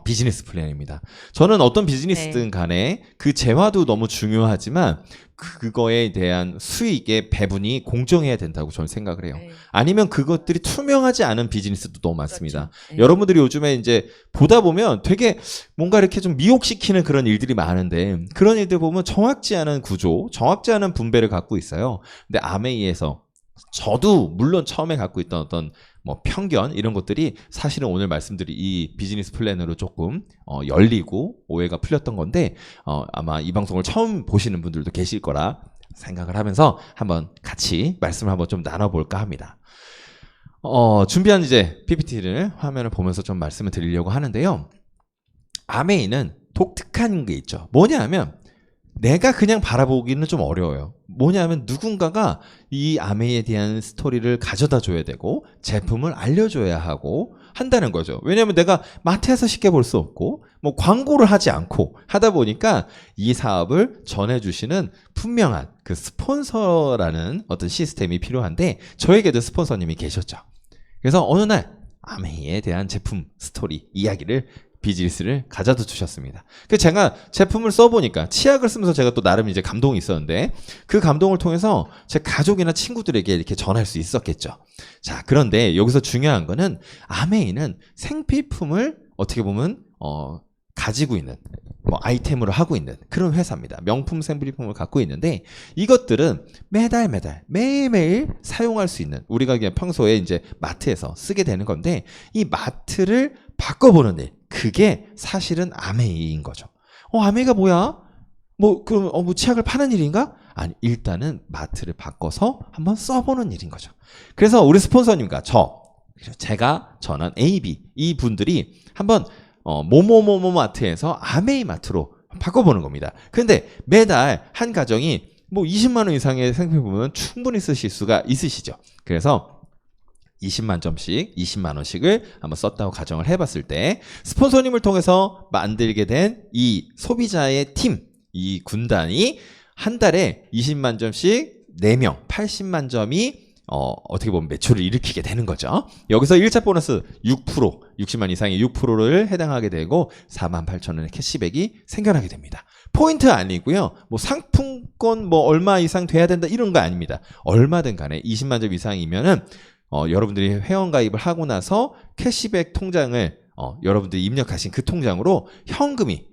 비즈니스 플랜입니다. 저는 어떤 비즈니스든 간에 그 재화도 너무 중요하지만 그거에 대한 수익의 배분이 공정해야 된다고 저는 생각을 해요. 네. 아니면 그것들이 투명하지 않은 비즈니스도 너무 많습니다. 그렇죠. 네. 여러분들이 요즘에 이제 보다 보면 되게 뭔가 이렇게 좀 미혹시키는 그런 일들이 많은데 그런 일들 보면 정확지 않은 구조, 정확지 않은 분배를 갖고 있어요. 근데 아메이에서 저도 물론 처음에 갖고 있던 어떤 뭐 편견 이런 것들이 사실은 오늘 말씀드린 이 비즈니스 플랜으로 조금 열리고 오해가 풀렸던 건데 아마 이 방송을 처음 보시는 분들도 계실 거라 생각을 하면서 한번 같이 말씀을 한번 좀 나눠볼까 합니다. 준비한 이제 PPT를 화면을 보면서 좀 말씀을 드리려고 하는데요. 아메이는 독특한 게 있죠. 뭐냐 하면 내가 그냥 바라보기는 좀 어려워요. 뭐냐면 누군가가 이 아메이에 대한 스토리를 가져다 줘야 되고 제품을 알려줘야 하고 한다는 거죠. 왜냐하면 내가 마트에서 쉽게 볼 수 없고 뭐 광고를 하지 않고 하다 보니까 이 사업을 전해주시는 분명한 그 스폰서라는 어떤 시스템이 필요한데 저에게도 스폰서님이 계셨죠. 그래서 어느 날 아메이에 대한 제품 스토리 이야기를 비즈니스를 가져다 주셨습니다. 그 제가 제품을 써보니까 치약을 쓰면서 제가 또 나름 이제 감동이 있었는데 그 감동을 통해서 제 가족이나 친구들에게 이렇게 전할 수 있었겠죠. 자, 그런데 여기서 중요한 거는 아메이는 생필품을 어떻게 보면 가지고 있는 뭐 아이템으로 하고 있는 그런 회사입니다. 명품 생필품을 갖고 있는데 이것들은 매일매일 사용할 수 있는 우리가 그냥 평소에 이제 마트에서 쓰게 되는 건데 이 마트를 바꿔보는 일 그게 사실은 아메이인 거죠. 아메이가 뭐야? 그럼 뭐 치약을 파는 일인가? 아니 일단은 마트를 바꿔서 한번 써보는 일인 거죠. 그래서 우리 스폰서님과 저는 AB 이 분들이 한번 모모모모 마트에서 아메이 마트로 바꿔보는 겁니다. 근데 매달 한 가정이 뭐 20만 원 이상의 생필품은 충분히 쓰실 수가 있으시죠. 그래서 20만 점씩 20만 원씩을 한번 썼다고 가정을 해봤을 때 스폰서님을 통해서 만들게 된 이 소비자의 팀, 이 군단이 한 달에 20만 점씩 4명 80만 점이 어떻게 보면 매출을 일으키게 되는 거죠. 여기서 1차 보너스 6%, 60만 이상의 6%를 해당하게 되고 48,000원의 캐시백이 생겨나게 됩니다. 포인트 아니고요. 뭐 상품권 뭐 얼마 이상 돼야 된다 이런 거 아닙니다. 얼마든 간에 20만 점 이상이면은 여러분들이 회원가입을 하고 나서 캐시백 통장을 여러분들이 입력하신 그 통장으로 현금이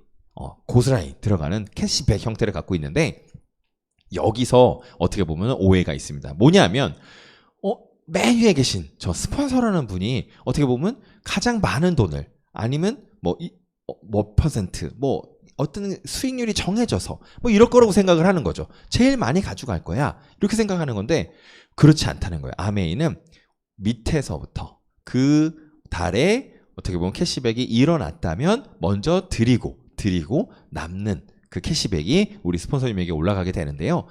고스란히 들어가는 캐시백 형태를 갖고 있는데 여기서 어떻게 보면 오해가 있습니다. 뭐냐면 맨 위에 계신 저 스폰서라는 분이 어떻게 보면 가장 많은 돈을 아니면 몇 퍼센트 어떤 수익률이 정해져서 이럴 거라고 생각을 하는 거죠. 제일 많이 가져갈 거야 이렇게 생각하는 건데 그렇지 않다는 거예요. 아메이는 밑에서부터 그 달에 어떻게 보면 캐시백이 일어났다면 먼저 드리고 남는 그 캐시백이 우리 스폰서님에게 올라가게 되는데요.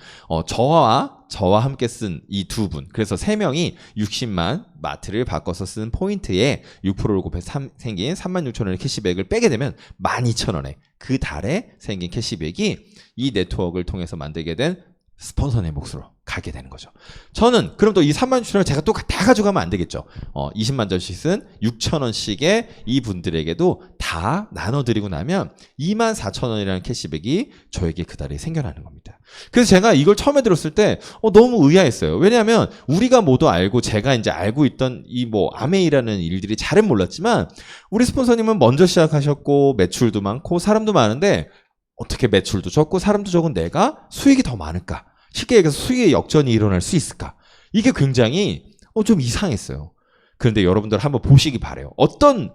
저와 함께 쓴 이 두 분, 그래서 3명이 60만 마트를 바꿔서 쓴 포인트에 6%를 곱해서 생긴 36,000원의 캐시백을 빼게 되면 12,000원에 그 달에 생긴 캐시백이 이 네트워크를 통해서 만들게 된 스폰서의 몫으로 가게 되는 거죠. 저는 그럼 또 이 36,000원을 제가 또 다 가져가면 안 되겠죠. 20만 점씩 쓴 6,000원씩의 이 분들에게도 다 나눠드리고 나면 24,000원이라는 캐시백이 저에게 그 달에 생겨나는 겁니다. 그래서 제가 이걸 처음에 들었을 때 너무 의아했어요. 왜냐하면 우리가 모두 알고 제가 이제 알고 있던 이 아메이라는 일들이 잘은 몰랐지만 우리 스폰서님은 먼저 시작하셨고 매출도 많고 사람도 많은데 어떻게 매출도 적고 사람도 적은 내가 수익이 더 많을까? 쉽게 얘기해서 수익의 역전이 일어날 수 있을까? 이게 굉장히 좀 이상했어요. 그런데 여러분들 한번 보시기 바라요. 어떤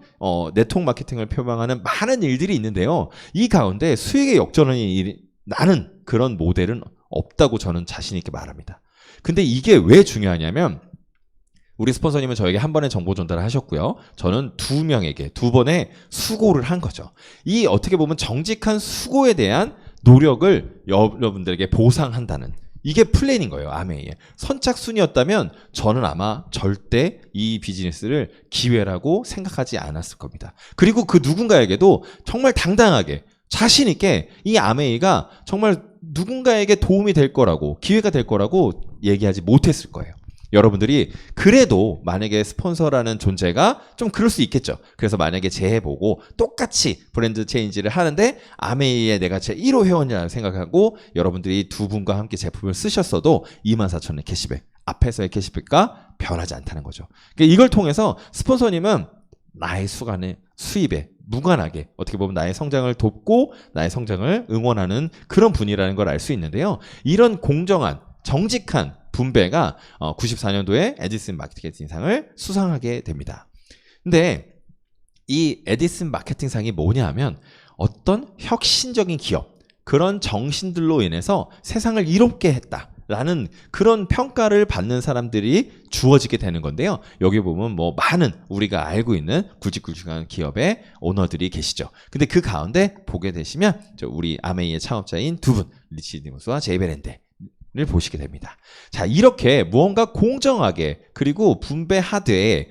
네트워크 마케팅을 표방하는 많은 일들이 있는데요. 이 가운데 수익의 역전이 나는 그런 모델은 없다고 저는 자신 있게 말합니다. 근데 이게 왜 중요하냐면 우리 스폰서님은 저에게 한 번의 정보 전달을 하셨고요. 저는 2명에게 2번의 수고를 한 거죠. 이 어떻게 보면 정직한 수고에 대한 노력을 여러분들에게 보상한다는 이게 플랜인 거예요. 아메이의 선착순이었다면 저는 아마 절대 이 비즈니스를 기회라고 생각하지 않았을 겁니다. 그리고 그 누군가에게도 정말 당당하게 자신 있게 이 아메이가 정말 누군가에게 도움이 될 거라고, 기회가 될 거라고 얘기하지 못했을 거예요. 여러분들이 그래도 만약에 스폰서라는 존재가 좀 그럴 수 있겠죠. 그래서 만약에 제 보고 똑같이 브랜드 체인지를 하는데 아메이에 내가 제 1호 회원이라고 생각하고 여러분들이 두 분과 함께 제품을 쓰셨어도 24,000원의 캐시백, 앞에서의 캐시백과 변하지 않다는 거죠. 그러니까 이걸 통해서 스폰서님은 나의 수입에 무관하게 어떻게 보면 나의 성장을 돕고 나의 성장을 응원하는 그런 분이라는 걸 알 수 있는데요. 이런 공정한 정직한 분배가 94년도에 에디슨 마케팅상을 수상하게 됩니다. 근데 이 에디슨 마케팅상이 뭐냐 하면 어떤 혁신적인 기업, 그런 정신들로 인해서 세상을 이롭게 했다라는 그런 평가를 받는 사람들이 주어지게 되는 건데요. 여기 보면 뭐 많은 우리가 알고 있는 굵직굵직한 기업의 오너들이 계시죠. 근데 그 가운데 보게 되시면 우리 아메이의 창업자인 두 분, 리치 디모스와 제이 베렌데 를 보시게 됩니다. 자, 이렇게 무언가 공정하게 그리고 분배하되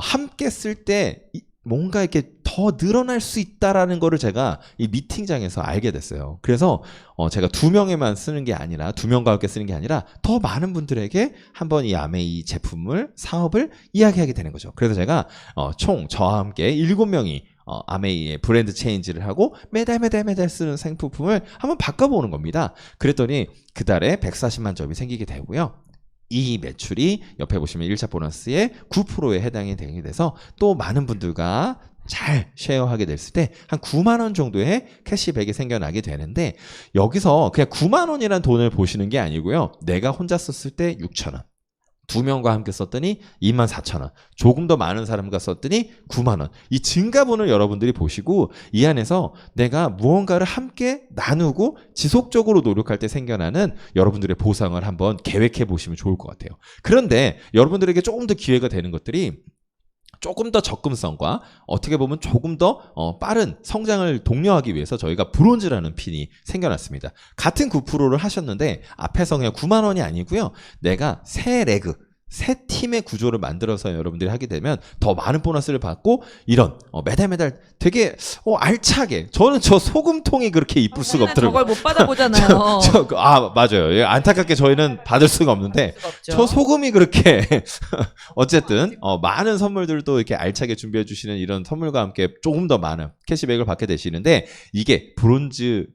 함께 쓸 때 뭔가 이렇게 더 늘어날 수 있다라는 거를 제가 이 미팅장에서 알게 됐어요. 그래서 제가 2명에만 쓰는 게 아니라 2명과 함께 쓰는 게 아니라 더 많은 분들에게 한번 이 아메이 제품을 사업을 이야기하게 되는 거죠. 그래서 제가 총 저와 함께 7명이 아메이의 브랜드 체인지를 하고 매달 쓰는 생품을 한번 바꿔보는 겁니다. 그랬더니 그달에 140만 점이 생기게 되고요. 이 매출이 옆에 보시면 1차 보너스의 9%에 해당이 되게 돼서 또 많은 분들과 잘 쉐어하게 됐을 때 한 9만 원 정도의 캐시백이 생겨나게 되는데 여기서 그냥 9만 원이라는 돈을 보시는 게 아니고요. 내가 혼자 썼을 때 6천 원. 2명과 함께 썼더니 24,000원. 조금 더 많은 사람과 썼더니 9만 원. 이 증가분을 여러분들이 보시고 이 안에서 내가 무언가를 함께 나누고 지속적으로 노력할 때 생겨나는 여러분들의 보상을 한번 계획해 보시면 좋을 것 같아요. 그런데 여러분들에게 조금 더 기회가 되는 것들이 조금 더 접근성과 어떻게 보면 조금 더 빠른 성장을 독려하기 위해서 저희가 브론즈라는 핀이 생겨났습니다. 같은 9%를 하셨는데 앞에서 그냥 9만 원이 아니고요. 내가 새 레그, 새 팀의 구조를 만들어서 여러분들이 하게 되면 더 많은 보너스를 받고 이런 매달 되게 알차게 저는 저 소금통이 그렇게 이쁠 수가 없더라고요. 저걸 못 받아보잖아요. 맞아요. 안타깝게 저희는 받을 수가 없는데 없죠. 저 소금이 그렇게 어쨌든 많은 선물들도 이렇게 알차게 준비해 주시는 이런 선물과 함께 조금 더 많은 캐시백을 받게 되시는데 이게 브론즈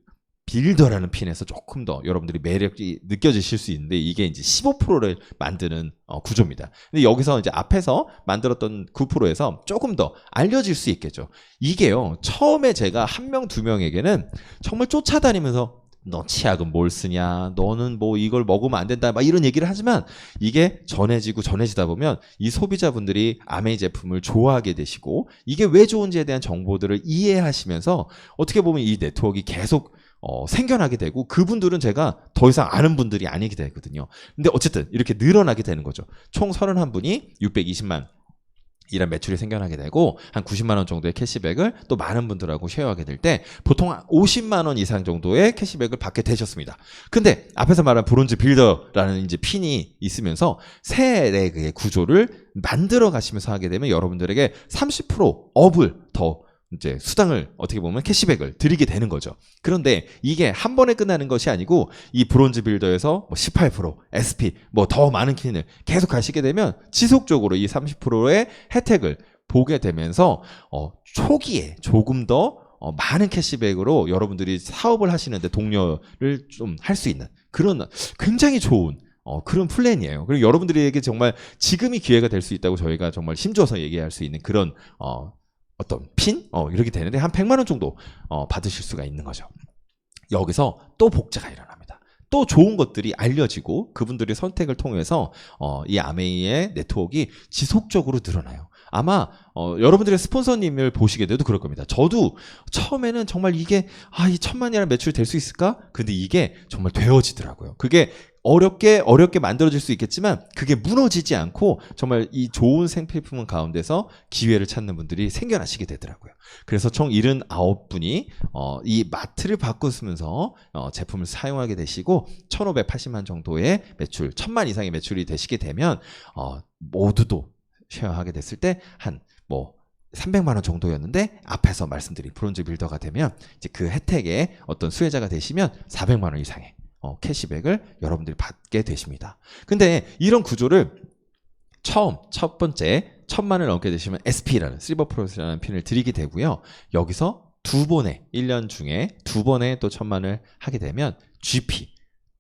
빌더라는 핀에서 조금 더 여러분들이 매력이 느껴지실 수 있는데 이게 이제 15%를 만드는 구조입니다. 근데 여기서 이제 앞에서 만들었던 9%에서 조금 더 알려질 수 있겠죠. 이게요, 처음에 제가 1명, 2명에게는 정말 쫓아다니면서 너 치약은 뭘 쓰냐? 너는 뭐 이걸 먹으면 안 된다. 막 이런 얘기를 하지만 이게 전해지다 보면 이 소비자분들이 아메이 제품을 좋아하게 되시고 이게 왜 좋은지에 대한 정보들을 이해하시면서 어떻게 보면 이 네트워크가 계속 생겨나게 되고 그분들은 제가 더 이상 아는 분들이 아니게 되거든요. 근데 어쨌든 이렇게 늘어나게 되는 거죠. 총 31분이 620만 이런 매출이 생겨나게 되고 한 90만 원 정도의 캐시백을 또 많은 분들하고 쉐어하게 될 때 보통 50만 원 이상 정도의 캐시백을 받게 되셨습니다. 근데 앞에서 말한 브론즈 빌더라는 이제 핀이 있으면서 새 레그의 구조를 만들어 가시면서 하게 되면 여러분들에게 30% 업을 더 이제 수당을 어떻게 보면 캐시백을 드리게 되는 거죠. 그런데 이게 한 번에 끝나는 것이 아니고 이 브론즈 빌더에서 18%, SP 뭐 더 많은 킨을 계속 가시게 되면 지속적으로 이 30%의 혜택을 보게 되면서 초기에 조금 더 많은 캐시백으로 여러분들이 사업을 하시는데 독려를 좀 할 수 있는 그런 굉장히 좋은 그런 플랜이에요. 그리고 여러분들에게 정말 지금이 기회가 될 수 있다고 저희가 정말 힘줘서 얘기할 수 있는 그런 어떤 핀? 이렇게 되는데 한 100만 원 정도 받으실 수가 있는 거죠. 여기서 또 복제가 일어납니다. 또 좋은 것들이 알려지고 그분들의 선택을 통해서 이 아메이의 네트워크가 지속적으로 늘어나요. 아마 여러분들의 스폰서님을 보시게 돼도 그럴 겁니다. 저도 처음에는 정말 이게 이 1,000만이라는 매출이 될 수 있을까? 근데 이게 정말 되어지더라고요. 그게 어렵게 만들어질 수 있겠지만 그게 무너지지 않고 정말 이 좋은 생필품 가운데서 기회를 찾는 분들이 생겨나시게 되더라고요. 그래서 총 79분이 이 마트를 바꾸면서 제품을 사용하게 되시고 1,580만 정도의 매출, 1,000만 이상의 매출이 되시게 되면 모두도 쉐어하게 됐을 때 한 뭐 300만 원 정도였는데 앞에서 말씀드린 브론즈 빌더가 되면 이제 그 혜택의 어떤 수혜자가 되시면 400만 원 이상의 캐시백을 여러분들이 받게 되십니다. 근데 이런 구조를 첫 번째 1,000만을 넘게 되시면 SP라는 실버 프로세라는 핀을 드리게 되고요. 여기서 1년 중에 2번에 또 1,000만을 하게 되면 GP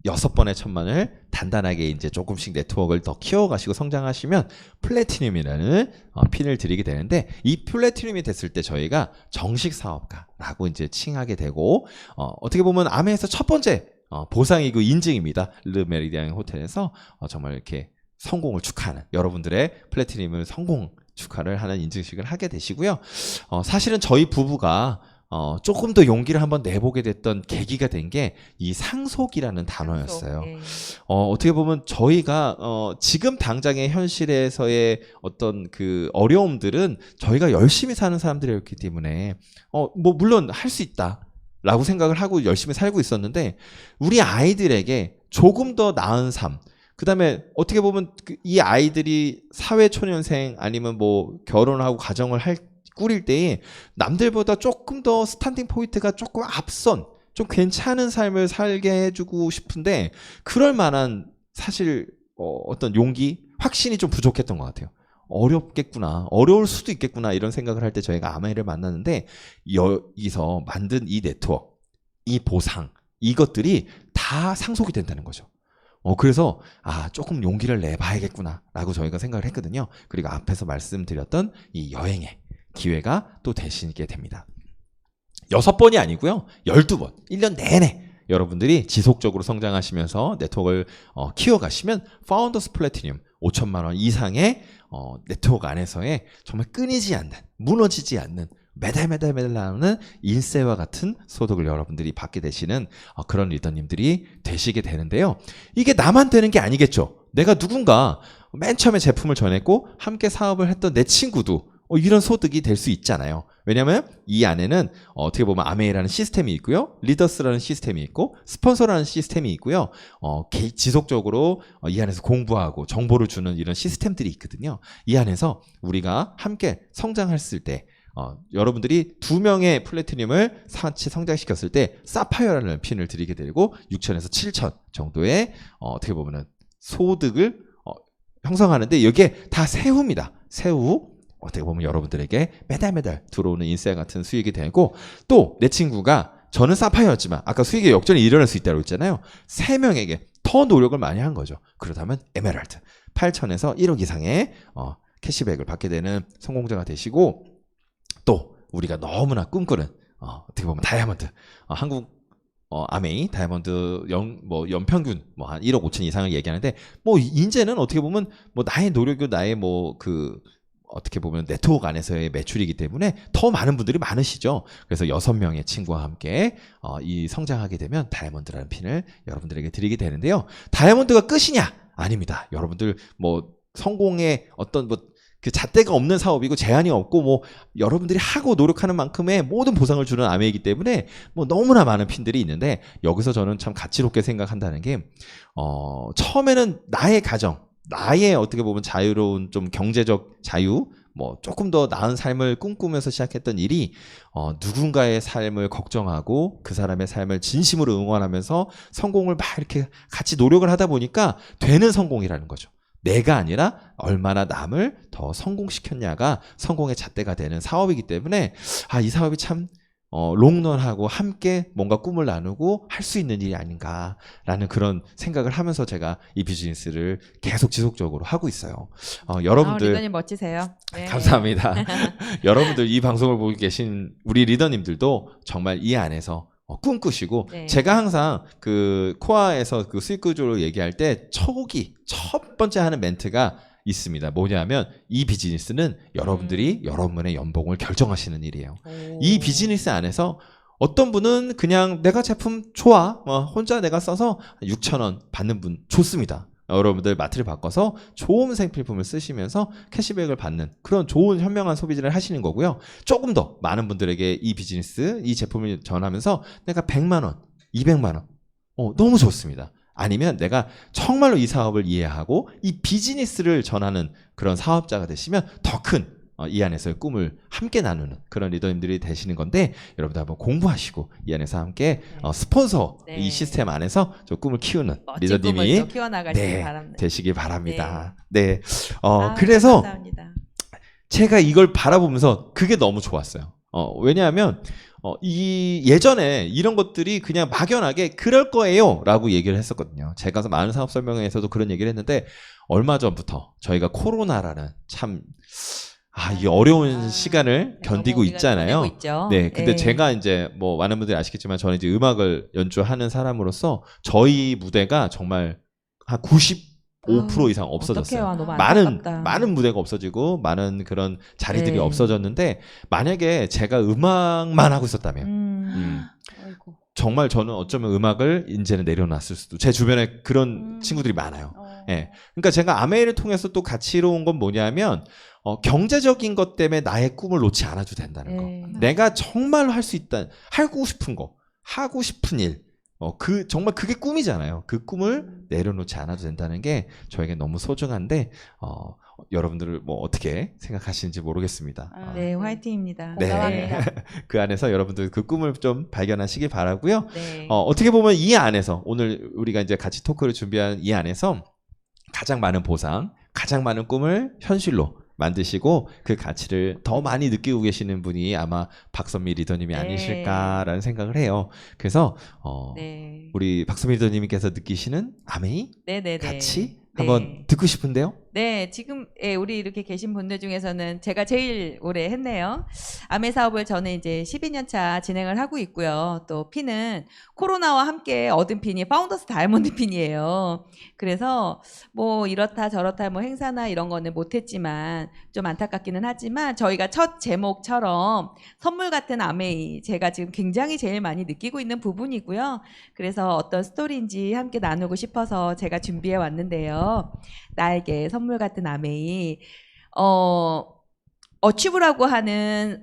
6번의 1,000만을 단단하게 이제 조금씩 네트워크를 더 키워가시고 성장하시면 플래티늄이라는 핀을 드리게 되는데 이 플래티늄이 됐을 때 저희가 정식 사업가라고 이제 칭하게 되고 어떻게 보면 아메에서 첫 번째 보상이고 인증입니다. 르메리디안 호텔에서 정말 이렇게 성공을 축하하는 여러분들의 플래티늄을 성공 축하를 하는 인증식을 하게 되시고요. 사실은 저희 부부가 조금 더 용기를 한번 내보게 됐던 계기가 된 게 이 상속이라는 단어였어요. 예. 어떻게 보면 저희가 지금 당장의 현실에서의 어떤 그 어려움들은 저희가 열심히 사는 사람들이었기 때문에 뭐 물론 할 수 있다. 라고 생각을 하고 열심히 살고 있었는데 우리 아이들에게 조금 더 나은 삶, 그 다음에 어떻게 보면 이 아이들이 사회초년생 아니면 뭐 결혼하고 가정을 꾸릴 때에 남들보다 조금 더 스탠딩 포인트가 조금 앞선 좀 괜찮은 삶을 살게 해주고 싶은데 그럴 만한 사실 어떤 용기, 확신이 좀 부족했던 것 같아요. 어렵겠구나, 어려울 수도 있겠구나 이런 생각을 할 때 저희가 아메를 만났는데 여기서 만든 이 네트워크, 이 보상, 이것들이 다 상속이 된다는 거죠. 그래서 조금 용기를 내봐야겠구나 라고 저희가 생각을 했거든요. 그리고 앞에서 말씀드렸던 이 여행의 기회가 또 되시게 됩니다. 6번이 아니고요. 12번, 1년 내내 여러분들이 지속적으로 성장하시면서 네트워크를 키워가시면 파운더스 플래티늄 5,000만 원 이상의 네트워크 안에서의 정말 끊이지 않는, 무너지지 않는 매달 나오는 일세와 같은 소득을 여러분들이 받게 되시는 그런 리더님들이 되시게 되는데요. 이게 나만 되는 게 아니겠죠. 내가 누군가 맨 처음에 제품을 전했고 함께 사업을 했던 내 친구도 이런 소득이 될 수 있잖아요. 왜냐하면 이 안에는 어떻게 보면 아메이라는 시스템이 있고요. 리더스라는 시스템이 있고 스폰서라는 시스템이 있고요. 지속적으로 이 안에서 공부하고 정보를 주는 이런 시스템들이 있거든요. 이 안에서 우리가 함께 성장했을 때 여러분들이 2명의 플래티늄을 같이 성장시켰을 때 사파이어라는 핀을 드리게 되고 6,000에서 7,000 정도의 어떻게 보면은 소득을 형성하는데 여기에 다 세후입니다. 세후. 어떻게 보면 여러분들에게 매달 들어오는 인세 같은 수익이 되고 또 내 친구가 저는 사파이어였지만 아까 수익의 역전이 일어날 수 있다고 했잖아요. 3명에게 더 노력을 많이 한 거죠. 그러다면 에메랄드 8,000에서 1억 이상의 캐시백을 받게 되는 성공자가 되시고 또 우리가 너무나 꿈꾸는 어떻게 보면 다이아몬드 한국 아메이 다이아몬드 연평균 한 1억 5천 이상을 얘기하는데 이제는 어떻게 보면 나의 노력이고 나의 어떻게 보면 네트워크 안에서의 매출이기 때문에 더 많은 분들이 많으시죠. 그래서 6명의 친구와 함께 이 성장하게 되면 다이아몬드라는 핀을 여러분들에게 드리게 되는데요. 다이아몬드가 끝이냐? 아닙니다. 여러분들 성공의 어떤 그 잣대가 없는 사업이고 제한이 없고 여러분들이 하고 노력하는 만큼의 모든 보상을 주는 아메이기 때문에 너무나 많은 핀들이 있는데 여기서 저는 참 가치롭게 생각한다는 게 처음에는 나의 가정, 나의 어떻게 보면 자유로운 좀 경제적 자유, 조금 더 나은 삶을 꿈꾸면서 시작했던 일이 누군가의 삶을 걱정하고 그 사람의 삶을 진심으로 응원하면서 성공을 막 이렇게 같이 노력을 하다 보니까 되는 성공이라는 거죠. 내가 아니라 얼마나 남을 더 성공시켰냐가 성공의 잣대가 되는 사업이기 때문에 이 사업이 참 롱런하고 함께 뭔가 꿈을 나누고 할 수 있는 일이 아닌가라는 그런 생각을 하면서 제가 이 비즈니스를 계속 지속적으로 하고 있어요. 여러분들 리더님 멋지세요. 네. 감사합니다. 여러분들 이 방송을 보고 계신 우리 리더님들도 정말 이 안에서 꿈꾸시고 네. 제가 항상 그 코아에서 그 수익 구조를 얘기할 때 첫 번째 하는 멘트가 있습니다. 뭐냐면 이 비즈니스는 여러분들이 여러분의 연봉을 결정하시는 일이에요. 이 비즈니스 안에서 어떤 분은 그냥 내가 제품 좋아, 혼자 내가 써서 6,000원 받는 분 좋습니다. 여러분들 마트를 바꿔서 좋은 생필품을 쓰시면서 캐시백을 받는 그런 좋은 현명한 소비를 하시는 거고요. 조금 더 많은 분들에게 이 비즈니스, 이 제품을 전하면서 내가 100만 원, 200만 원, 너무 좋습니다. 아니면 내가 정말로 이 사업을 이해하고 이 비즈니스를 전하는 그런 사업자가 되시면 더 큰 이 안에서의 꿈을 함께 나누는 그런 리더님들이 되시는 건데, 여러분들 한번 공부하시고 이 안에서 함께 스폰서 네. 이 시스템 안에서 저 꿈을 키우는 멋진 꿈을 리더님이 또 키워나가시길 네, 바랍니다. 되시길 바랍니다. 네. 아, 그래서 감사합니다. 제가 이걸 바라보면서 그게 너무 좋았어요. 왜냐하면 이 예전에 이런 것들이 그냥 막연하게 그럴 거예요라고 얘기를 했었거든요. 제가 많은 사업 설명회에서도 그런 얘기를 했는데, 얼마 전부터 저희가 코로나라는 참 이 어려운 시간을 견디고 너무 우리가 있잖아요. 보내고 있죠. 네, 근데 예. 제가 이제 뭐 많은 분들이 아시겠지만 저는 이제 음악을 연주하는 사람으로서 저희 무대가 정말 한 95% 이상 없어졌어요. 어떡해요. 너무 많은 안타깝다. 무대가 없어지고 많은 그런 자리들이 네. 없어졌는데, 만약에 제가 음악만 하고 있었다면 아이고. 정말 저는 어쩌면 음악을 이제는 내려놨을 수도. 제 주변에 그런 친구들이 많아요. 예. 그러니까 제가 아메이를 통해서 또 가치로운 건 뭐냐면 경제적인 것 때문에 나의 꿈을 놓지 않아도 된다는 거. 네. 내가 정말로 할 수 있다, 하고 싶은 거, 하고 싶은 일, 정말 그게 꿈이잖아요. 그 꿈을 내려놓지 않아도 된다는 게 저에게 너무 소중한데, 여러분들을 뭐 어떻게 생각하시는지 모르겠습니다. 네, 화이팅입니다. 네. 공감합니다. 그 안에서 여러분들 그 꿈을 좀 발견하시길 바라고요. 네. 어떻게 보면 이 안에서 오늘 우리가 이제 같이 토크를 준비한 이 안에서 가장 많은 보상, 가장 많은 꿈을 현실로 만드시고 그 가치를 더 많이 느끼고 계시는 분이 아마 박선미 리더님이 네. 아니실까라는 생각을 해요. 그래서 네. 우리 박선미 리더님께서 느끼시는 아메이 네네네. 가치 네. 한번 듣고 싶은데요. 네, 지금 우리 이렇게 계신 분들 중에서는 제가 제일 오래 했네요. 아메 사업을 저는 이제 12년 차 진행을 하고 있고요. 또 핀은 코로나와 함께 얻은 핀이 파운더스 다이아몬드 핀이에요. 그래서 뭐 이렇다 저렇다 뭐 행사나 이런 거는 못했지만 좀 안타깝기는 하지만 저희가 첫 제목처럼 선물 같은 아메이, 제가 지금 굉장히 제일 많이 느끼고 있는 부분이고요. 그래서 어떤 스토리인지 함께 나누고 싶어서 제가 준비해 왔는데요. 나에게 선물 같은 아메이, 어치브라고 하는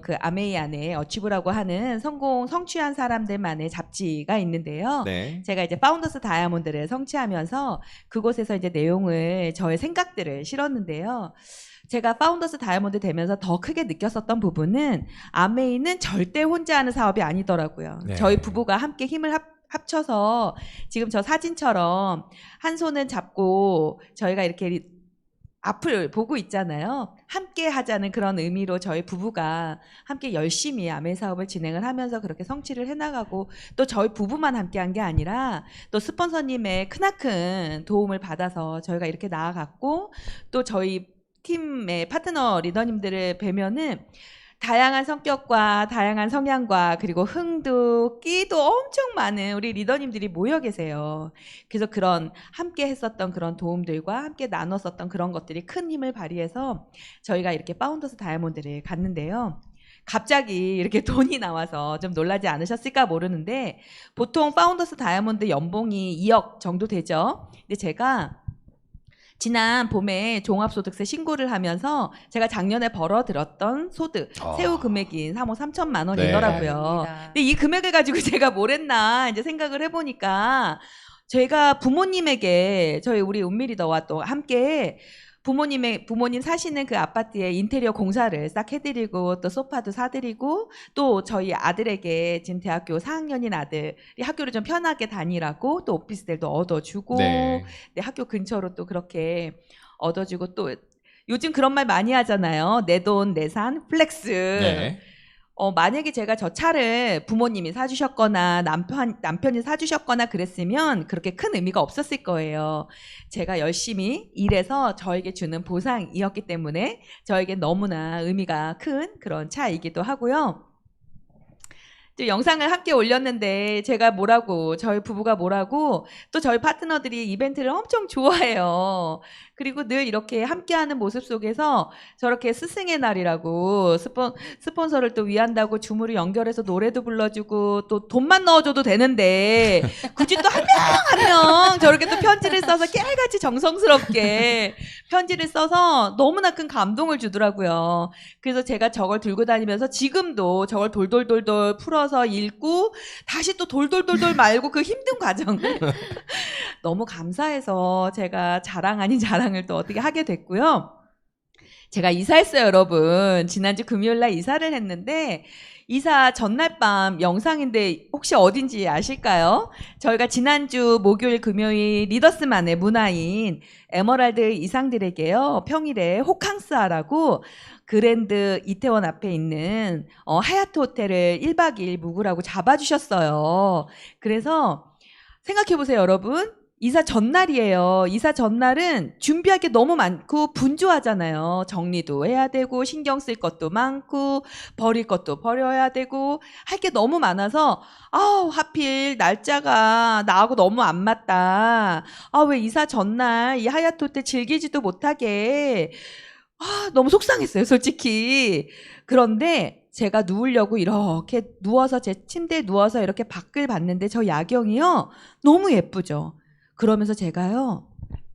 그 아메이 안에 어치브라고 하는 성취한 사람들만의 잡지가 있는데요. 네. 제가 이제 파운더스 다이아몬드를 성취하면서 그곳에서 이제 내용을, 저의 생각들을 실었는데요. 제가 파운더스 다이아몬드 되면서 더 크게 느꼈었던 부분은 아메이는 절대 혼자 하는 사업이 아니더라고요. 네. 저희 부부가 함께 힘을 합쳐서 지금 저 사진처럼 한 손은 잡고 저희가 이렇게 앞을 보고 있잖아요. 함께 하자는 그런 의미로 저희 부부가 함께 열심히 아메 사업을 진행을 하면서 그렇게 성취를 해나가고, 또 저희 부부만 함께 한 게 아니라 또 스폰서님의 크나큰 도움을 받아서 저희가 이렇게 나아갔고, 또 저희 팀의 파트너 리더님들을 뵈면은 다양한 성격과 다양한 성향과 그리고 흥도 끼도 엄청 많은 우리 리더님들이 모여 계세요. 그래서 그런 함께 했었던 그런 도움들과 함께 나눴었던 그런 것들이 큰 힘을 발휘해서 저희가 이렇게 파운더스 다이아몬드를 갔는데요. 갑자기 이렇게 돈이 나와서 좀 놀라지 않으셨을까 모르는데, 보통 파운더스 다이아몬드 연봉이 2억 정도 되죠. 근데 제가 지난 봄에 종합소득세 신고를 하면서 제가 작년에 벌어들었던 소득, 세후 금액인 3억 3천만 원이더라고요. 네. 근데 이 금액을 가지고 제가 뭘 했나 이제 생각을 해보니까, 제가 부모님에게, 저희 우리 은미 리더와 또 함께 부모님 사시는 그 아파트에 인테리어 공사를 싹 해드리고, 또 소파도 사드리고, 또 저희 아들에게 지금 대학교 4학년인 아들이 학교를 좀 편하게 다니라고 또 오피스텔도 얻어주고, 네. 네, 학교 근처로 또 그렇게 얻어주고, 또 요즘 그런 말 많이 하잖아요. 내 돈, 내 산, 플렉스. 네. 만약에 제가 저 차를 부모님이 사주셨거나 남편이 사주셨거나 그랬으면 그렇게 큰 의미가 없었을 거예요. 제가 열심히 일해서 저에게 주는 보상이었기 때문에 저에게 너무나 의미가 큰 그런 차이기도 하고요. 또 영상을 함께 올렸는데 제가 뭐라고 저희 부부가 뭐라고 또 저희 파트너들이 이벤트를 엄청 좋아해요. 그리고 늘 이렇게 함께하는 모습 속에서 저렇게 스승의 날이라고 스폰서를 또 위한다고 줌으로 연결해서 노래도 불러주고 또 돈만 넣어줘도 되는데 굳이 또 한 명 한 명 저렇게 또 편지를 써서 깨알같이 정성스럽게 편지를 써서 너무나 큰 감동을 주더라고요. 그래서 제가 저걸 들고 다니면서 지금도 저걸 돌돌돌돌 풀어서 읽고 다시 또 돌돌돌돌 말고 그 힘든 과정을 너무 감사해서 제가 자랑 아닌 자랑을 또 어떻게 하게 됐고요. 제가 이사했어요, 여러분. 지난주 금요일 날 이사를 했는데 이사 전날 밤 영상인데 혹시 어딘지 아실까요? 저희가 지난주 목요일 금요일 리더스만의 문화인 에머랄드 이상들에게요. 평일에 호캉스하라고 그랜드 이태원 앞에 있는 하얏트 호텔을 1박 2일 묵으라고 잡아주셨어요. 그래서 생각해보세요, 여러분. 이사 전날이에요. 이사 전날은 준비할 게 너무 많고 분주하잖아요. 정리도 해야 되고 신경 쓸 것도 많고 버릴 것도 버려야 되고 할 게 너무 많아서 하필 날짜가 나하고 너무 안 맞다. 왜 이사 전날 이 하얏트 호텔 즐기지도 못하게 너무 속상했어요, 솔직히. 그런데 제가 누우려고 이렇게 누워서 제 침대에 누워서 이렇게 밖을 봤는데 저 야경이요. 너무 예쁘죠. 그러면서 제가요.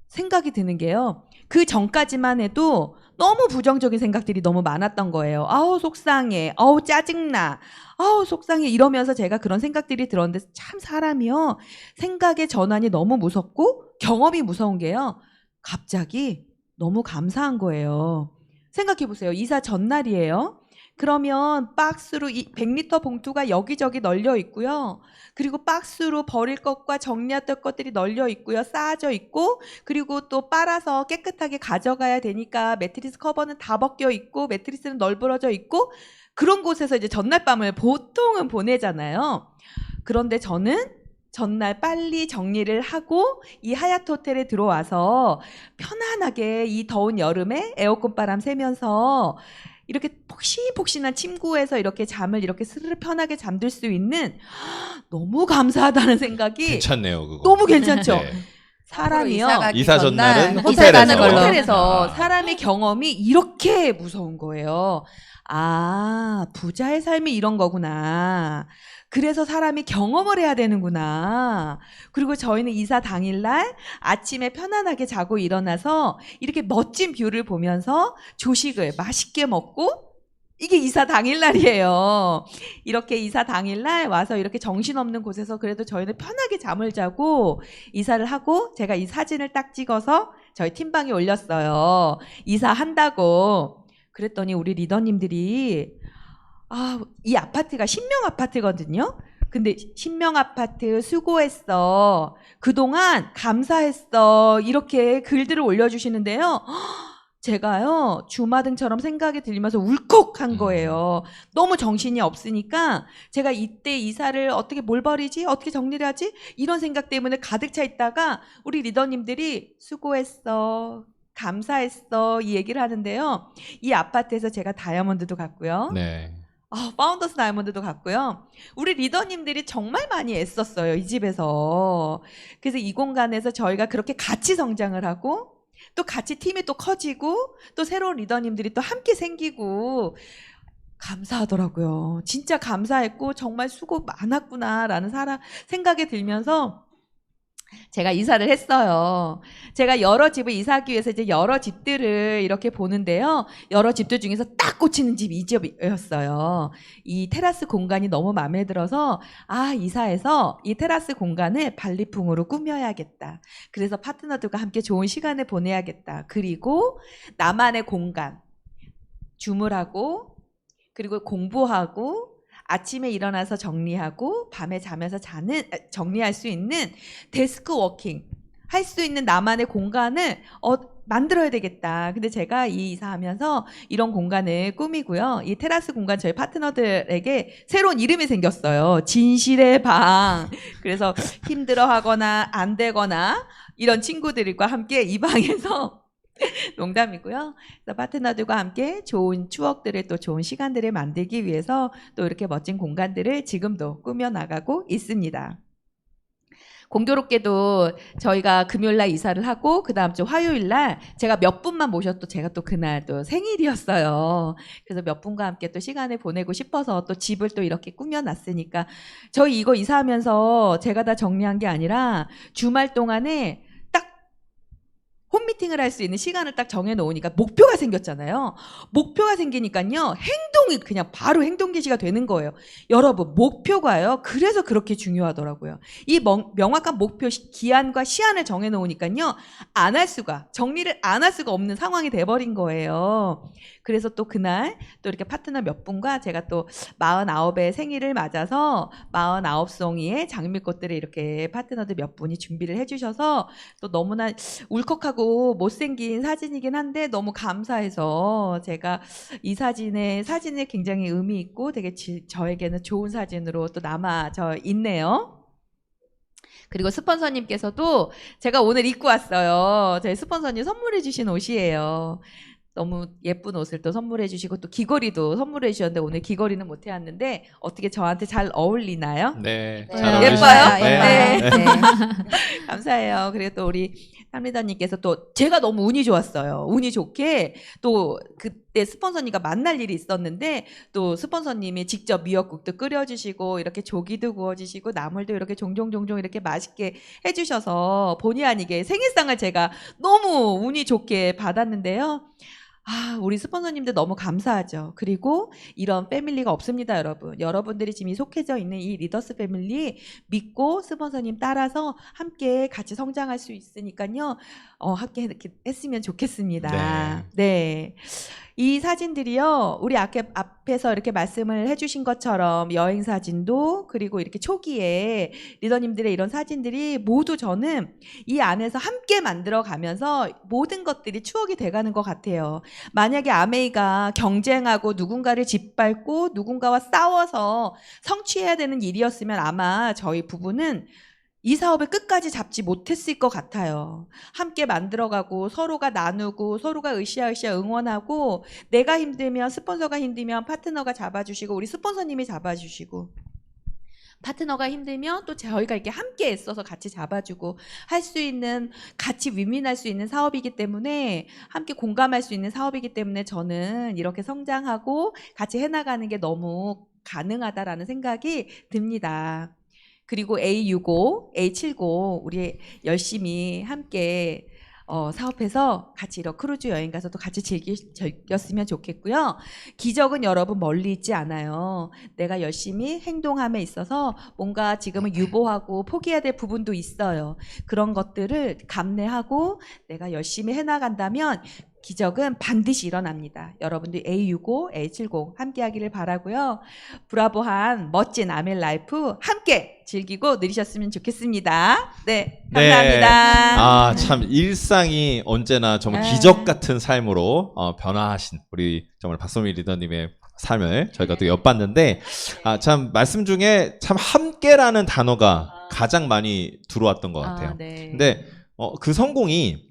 생각이 드는 게요. 그 전까지만 해도 너무 부정적인 생각들이 너무 많았던 거예요. 속상해. 짜증나. 속상해. 이러면서 제가 그런 생각들이 들었는데 참 사람이요. 생각의 전환이 너무 무섭고 경험이 무서운 게요. 갑자기 너무 감사한 거예요. 생각해 보세요. 이사 전날이에요. 그러면 박스로 100리터 봉투가 여기저기 널려 있고요. 그리고 박스로 버릴 것과 정리할 것들이 널려 있고요. 쌓아져 있고 그리고 또 빨아서 깨끗하게 가져가야 되니까 매트리스 커버는 다 벗겨 있고 매트리스는 널브러져 있고 그런 곳에서 이제 전날 밤을 보통은 보내잖아요. 그런데 저는 전날 빨리 정리를 하고 이 하얏트 호텔에 들어와서 편안하게 이 더운 여름에 에어컨 바람 쐬면서 이렇게 폭신폭신한 침구에서 이렇게 잠을 이렇게 스르르 편하게 잠들 수 있는 너무 감사하다는 생각이 괜찮네요, 그거. 너무 괜찮죠? 네. 사람이요. 이사 전날은 호텔 가는 걸로. 호텔에서 사람의 경험이 이렇게 무서운 거예요. 부자의 삶이 이런 거구나. 그래서 사람이 경험을 해야 되는구나. 그리고 저희는 이사 당일날 아침에 편안하게 자고 일어나서 이렇게 멋진 뷰를 보면서 조식을 맛있게 먹고 이게 이사 당일날이에요. 이렇게 이사 당일날 와서 이렇게 정신없는 곳에서 그래도 저희는 편하게 잠을 자고 이사를 하고 제가 이 사진을 딱 찍어서 저희 팀방에 올렸어요. 이사한다고. 그랬더니 우리 리더님들이 이 아파트가 신명 아파트거든요. 근데 신명 아파트 수고했어. 그동안 감사했어. 이렇게 글들을 올려주시는데요. 제가요 주마등처럼 생각이 들리면서 울컥한 거예요. 너무 정신이 없으니까 제가 이때 이사를 어떻게 뭘 버리지? 어떻게 정리를 하지? 이런 생각 때문에 가득 차 있다가 우리 리더님들이 수고했어. 감사했어. 이 얘기를 하는데요. 이 아파트에서 제가 다이아몬드도 갔고요. 네. 파운더스 다이아몬드도 갔고요. 우리 리더님들이 정말 많이 애썼어요. 이 집에서. 그래서 이 공간에서 저희가 그렇게 같이 성장을 하고 또 같이 팀이 또 커지고 또 새로운 리더님들이 또 함께 생기고 감사하더라고요. 진짜 감사했고 정말 수고 많았구나라는 생각이 들면서 제가 이사를 했어요. 제가 여러 집을 이사하기 위해서 이제 여러 집들을 이렇게 보는데요. 여러 집들 중에서 딱 꽂히는 집이 이 집이었어요. 이 테라스 공간이 너무 마음에 들어서 이사해서 이 테라스 공간을 반리풍으로 꾸며야겠다. 그래서 파트너들과 함께 좋은 시간을 보내야겠다. 그리고 나만의 공간, 주물하고 그리고 공부하고 아침에 일어나서 정리하고 밤에 자면서 정리할 수 있는 데스크 워킹 할 수 있는 나만의 공간을 만들어야 되겠다. 근데 제가 이 이사하면서 이런 공간을 꾸미고요. 이 테라스 공간 저희 파트너들에게 새로운 이름이 생겼어요. 진실의 방. 그래서 힘들어하거나 안 되거나 이런 친구들과 함께 이 방에서 농담이고요. 그래서 파트너들과 함께 좋은 추억들을 또 좋은 시간들을 만들기 위해서 또 이렇게 멋진 공간들을 지금도 꾸며 나가고 있습니다. 공교롭게도 저희가 금요일날 이사를 하고 그 다음 주 화요일날 제가 몇 분만 모셔도 제가 또 그날 또 생일이었어요. 그래서 몇 분과 함께 또 시간을 보내고 싶어서 또 집을 또 이렇게 꾸며놨으니까 저희 이거 이사하면서 제가 다 정리한 게 아니라 주말 동안에 딱 홈미팅을 할 수 있는 시간을 딱 정해놓으니까 목표가 생겼잖아요. 목표가 생기니까요. 행동이 그냥 바로 행동 개시가 되는 거예요. 여러분 목표가요. 그래서 그렇게 중요하더라고요. 이 명확한 목표 기한과 시한을 정해놓으니까요. 정리를 안 할 수가 없는 상황이 돼버린 거예요. 그래서 또 그날 또 이렇게 파트너 몇 분과 제가 또 49의 생일을 맞아서 49송이의 장미꽃들을 이렇게 파트너들 몇 분이 준비를 해주셔서 또 너무나 울컥하고 못생긴 사진이긴 한데 너무 감사해서 제가 이 사진에 굉장히 의미 있고 되게 저에게는 좋은 사진으로 또 남아져 있네요. 그리고 스폰서님께서도 제가 오늘 입고 왔어요. 저희 스폰서님 선물해 주신 옷이에요. 너무 예쁜 옷을 또 선물해 주시고 또 귀걸이도 선물해 주셨는데 오늘 귀걸이는 못 해왔는데 어떻게 저한테 잘 어울리나요? 네. 네. 잘 예뻐요? 어울리시네요. 네. 네. 네. 감사해요. 그리고 또 우리 삼리더님께서 또 제가 너무 운이 좋았어요. 운이 좋게 또 그때 스폰서님과 만날 일이 있었는데 또 스폰서님이 직접 미역국도 끓여주시고 이렇게 조기도 구워주시고 나물도 이렇게 종종 이렇게 맛있게 해주셔서 본의 아니게 생일상을 제가 너무 운이 좋게 받았는데요. 우리 스폰서님들 너무 감사하죠. 그리고 이런 패밀리가 없습니다, 여러분. 여러분들이 지금 속해져 있는 이 리더스 패밀리 믿고 스폰서님 따라서 함께 같이 성장할 수 있으니까요. 함께 이렇게 했으면 좋겠습니다. 네. 이 사진들이요, 우리 앞에서 이렇게 말씀을 해주신 것처럼 여행 사진도 그리고 이렇게 초기에 리더님들의 이런 사진들이 모두 저는 이 안에서 함께 만들어 가면서 모든 것들이 추억이 돼가는 것 같아요. 만약에 아메이가 경쟁하고 누군가를 짓밟고 누군가와 싸워서 성취해야 되는 일이었으면 아마 저희 부부는 이 사업을 끝까지 잡지 못했을 것 같아요. 함께 만들어가고 서로가 나누고 서로가 으쌰으쌰 응원하고 내가 힘들면 스폰서가 힘들면 파트너가 잡아주시고 우리 스폰서님이 잡아주시고 파트너가 힘들면 또 저희가 이렇게 함께 애써서 같이 잡아주고 할 수 있는 같이 윈윈할 수 있는 사업이기 때문에 함께 공감할 수 있는 사업이기 때문에 저는 이렇게 성장하고 같이 해나가는 게 너무 가능하다라는 생각이 듭니다. 그리고 A65, A70 우리 열심히 함께 사업해서 같이 이런 크루즈 여행 가서 또 같이 즐겼으면 좋겠고요. 기적은 여러분 멀리 있지 않아요. 내가 열심히 행동함에 있어서 뭔가 지금은 유보하고 포기해야 될 부분도 있어요. 그런 것들을 감내하고 내가 열심히 해나간다면 기적은 반드시 일어납니다. 여러분들 A65, A70 함께 하기를 바라고요. 브라보한 멋진 아멜 라이프 함께 즐기고 누리셨으면 좋겠습니다. 네, 감사합니다. 참 일상이 언제나 정말 네. 기적 같은 삶으로 변화하신 우리 정말 박소미 리더님의 삶을 저희가 또 엿봤는데 참 말씀 중에 참 함께라는 단어가 가장 많이 들어왔던 것 같아요. 네. 근데 그 성공이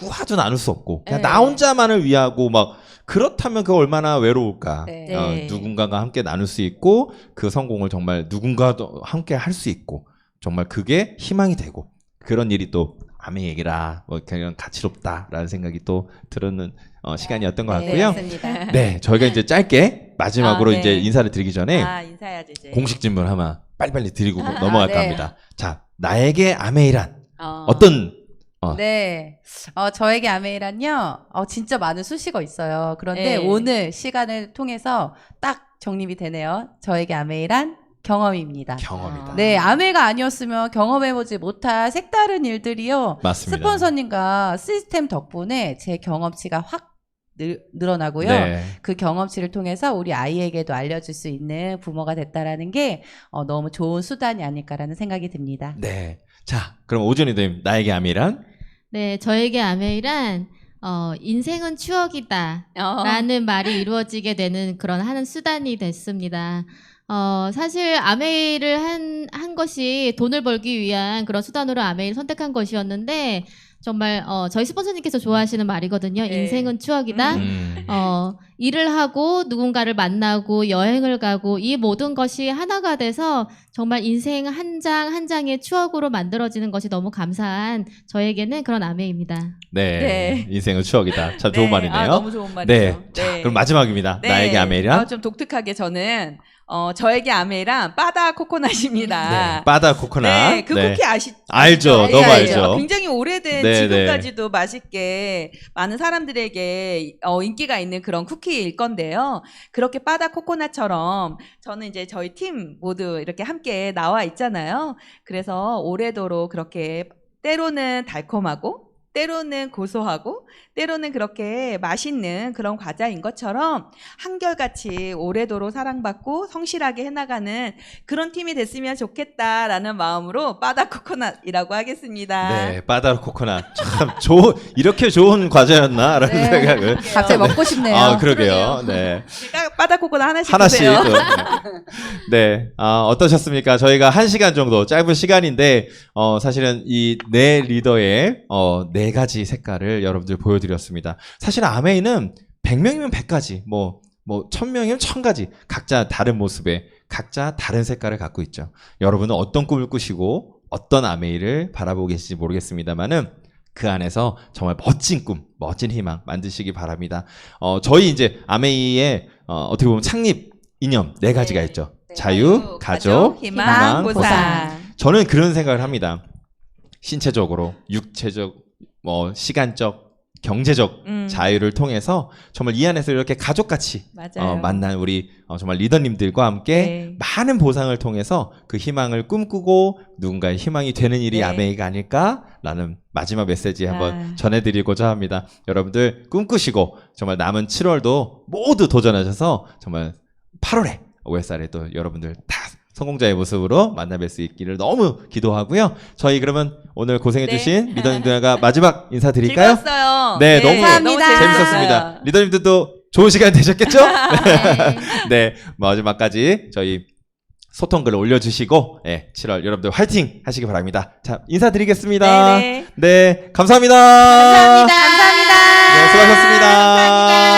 누구와도 나눌 수 없고 그냥 네. 나 혼자만을 위하고 막 그렇다면 그거 얼마나 외로울까. 네. 누군가가 함께 나눌 수 있고 그 성공을 정말 누군가도 함께 할 수 있고 정말 그게 희망이 되고 그런 일이 또 아메 얘기라 뭐 그냥 가치롭다라는 생각이 또 들었는 시간이었던 것 같고요. 맞습니다. 네, 저희가 이제 짧게 마지막으로 네. 이제 인사를 드리기 전에 인사해야지 이제. 공식 질문 하나 빨리빨리 드리고 넘어갈까 네. 합니다. 자, 나에게 아메이란 어. 어떤 네. 저에게 아메이란요, 진짜 많은 수식어 있어요. 네. 그런데 오늘 시간을 통해서 딱 정립이 되네요. 저에게 아메이란 경험입니다. 경험이다. 네, 아메가 아니었으면 경험해보지 못할 색다른 일들이요. 맞습니다. 스폰서님과 시스템 덕분에 제 경험치가 확 늘어나고요. 네. 그 경험치를 통해서 우리 아이에게도 알려줄 수 있는 부모가 됐다라는 게 너무 좋은 수단이 아닐까라는 생각이 듭니다. 네. 자, 그럼 오준이님 나에게 아메이란? 네, 저에게 아메이란 인생은 추억이다 라는 말이 이루어지게 되는 그런 하는 수단이 됐습니다. 사실 아메이를 한 것이 돈을 벌기 위한 그런 수단으로 아메이를 선택한 것이었는데 정말 저희 스폰서님께서 좋아하시는 말이거든요. 네. 인생은 추억이다. 일을 하고 누군가를 만나고 여행을 가고 이 모든 것이 하나가 돼서 정말 인생 한 장 한 장의 추억으로 만들어지는 것이 너무 감사한 저에게는 그런 아메입니다. 네. 네. 인생은 추억이다. 참 좋은 말이네요. 아, 너무 좋은 말이죠. 네. 자, 그럼 마지막입니다. 네. 나에게 아메이란? 좀 독특하게 저는 저에게 아메이란 바다 코코넛입니다. 네. 바다 코코넛. 네, 그 쿠키 알죠. 네, 너무 네, 알죠. 굉장히 오래된 네, 지금까지도 맛있게 많은 사람들에게 인기가 있는 그런 쿠키일 건데요. 그렇게 바다 코코넛처럼 저는 이제 저희 팀 모두 이렇게 함께 나와 있잖아요. 그래서 오래도록 그렇게 때로는 달콤하고 때로는 고소하고 때로는 그렇게 맛있는 그런 과자인 것처럼 한결같이 오래도록 사랑받고 성실하게 해나가는 그런 팀이 됐으면 좋겠다라는 마음으로 바다 코코넛이라고 하겠습니다. 네, 바다 코코넛. 참 이렇게 좋은 과자였나라는 네. 생각을. 갑자기 먹고 싶네요. 아, 그러게요. 네. 그러니까 바다 코코넛 하나씩 하나씩. 드세요. 또, 네. 어떠셨습니까? 저희가 1시간 정도 짧은 시간인데, 사실은 이 네 리더의, 4가지 색깔을 여러분들 보여드렸습니다. 사실 아메이는 100명이면 100가지, 1000명이면 1000가지, 각자 다른 모습에, 각자 다른 색깔을 갖고 있죠. 여러분은 어떤 꿈을 꾸시고, 어떤 아메이를 바라보고 계신지 모르겠습니다만은, 그 안에서 정말 멋진 꿈, 멋진 희망 만드시기 바랍니다. 저희 이제 아메이의 어떻게 보면 창립 이념 4가지가 네. 있죠. 네, 자유, 가족, 희망, 보상. 보상. 저는 그런 생각을 합니다. 신체적으로, 육체적, 시간적, 경제적 자유를 통해서 정말 이 안에서 이렇게 가족같이 맞아요. 만난 우리 정말 리더님들과 함께 네. 많은 보상을 통해서 그 희망을 꿈꾸고 누군가의 희망이 되는 일이 네. 아메이가 아닐까라는 마지막 메시지 한번 아. 전해드리고자 합니다. 여러분들 꿈꾸시고 정말 남은 7월도 모두 도전하셔서 정말 8월에 OSR에 또 여러분들 다 성공자의 모습으로 만나뵐 수 있기를 너무 기도하고요. 저희 그러면 오늘 고생해주신 네. 리더님들과 마지막 인사드릴까요? 즐거웠어요. 네, 너무 감사합니다. 재밌었습니다. 리더님들도 좋은 시간 되셨겠죠? 네. 네, 마지막까지 저희 소통글 올려주시고, 7월 여러분들 화이팅 하시기 바랍니다. 자, 인사드리겠습니다. 네, 네. 네, 감사합니다. 감사합니다. 네, 수고하셨습니다. 감사합니다.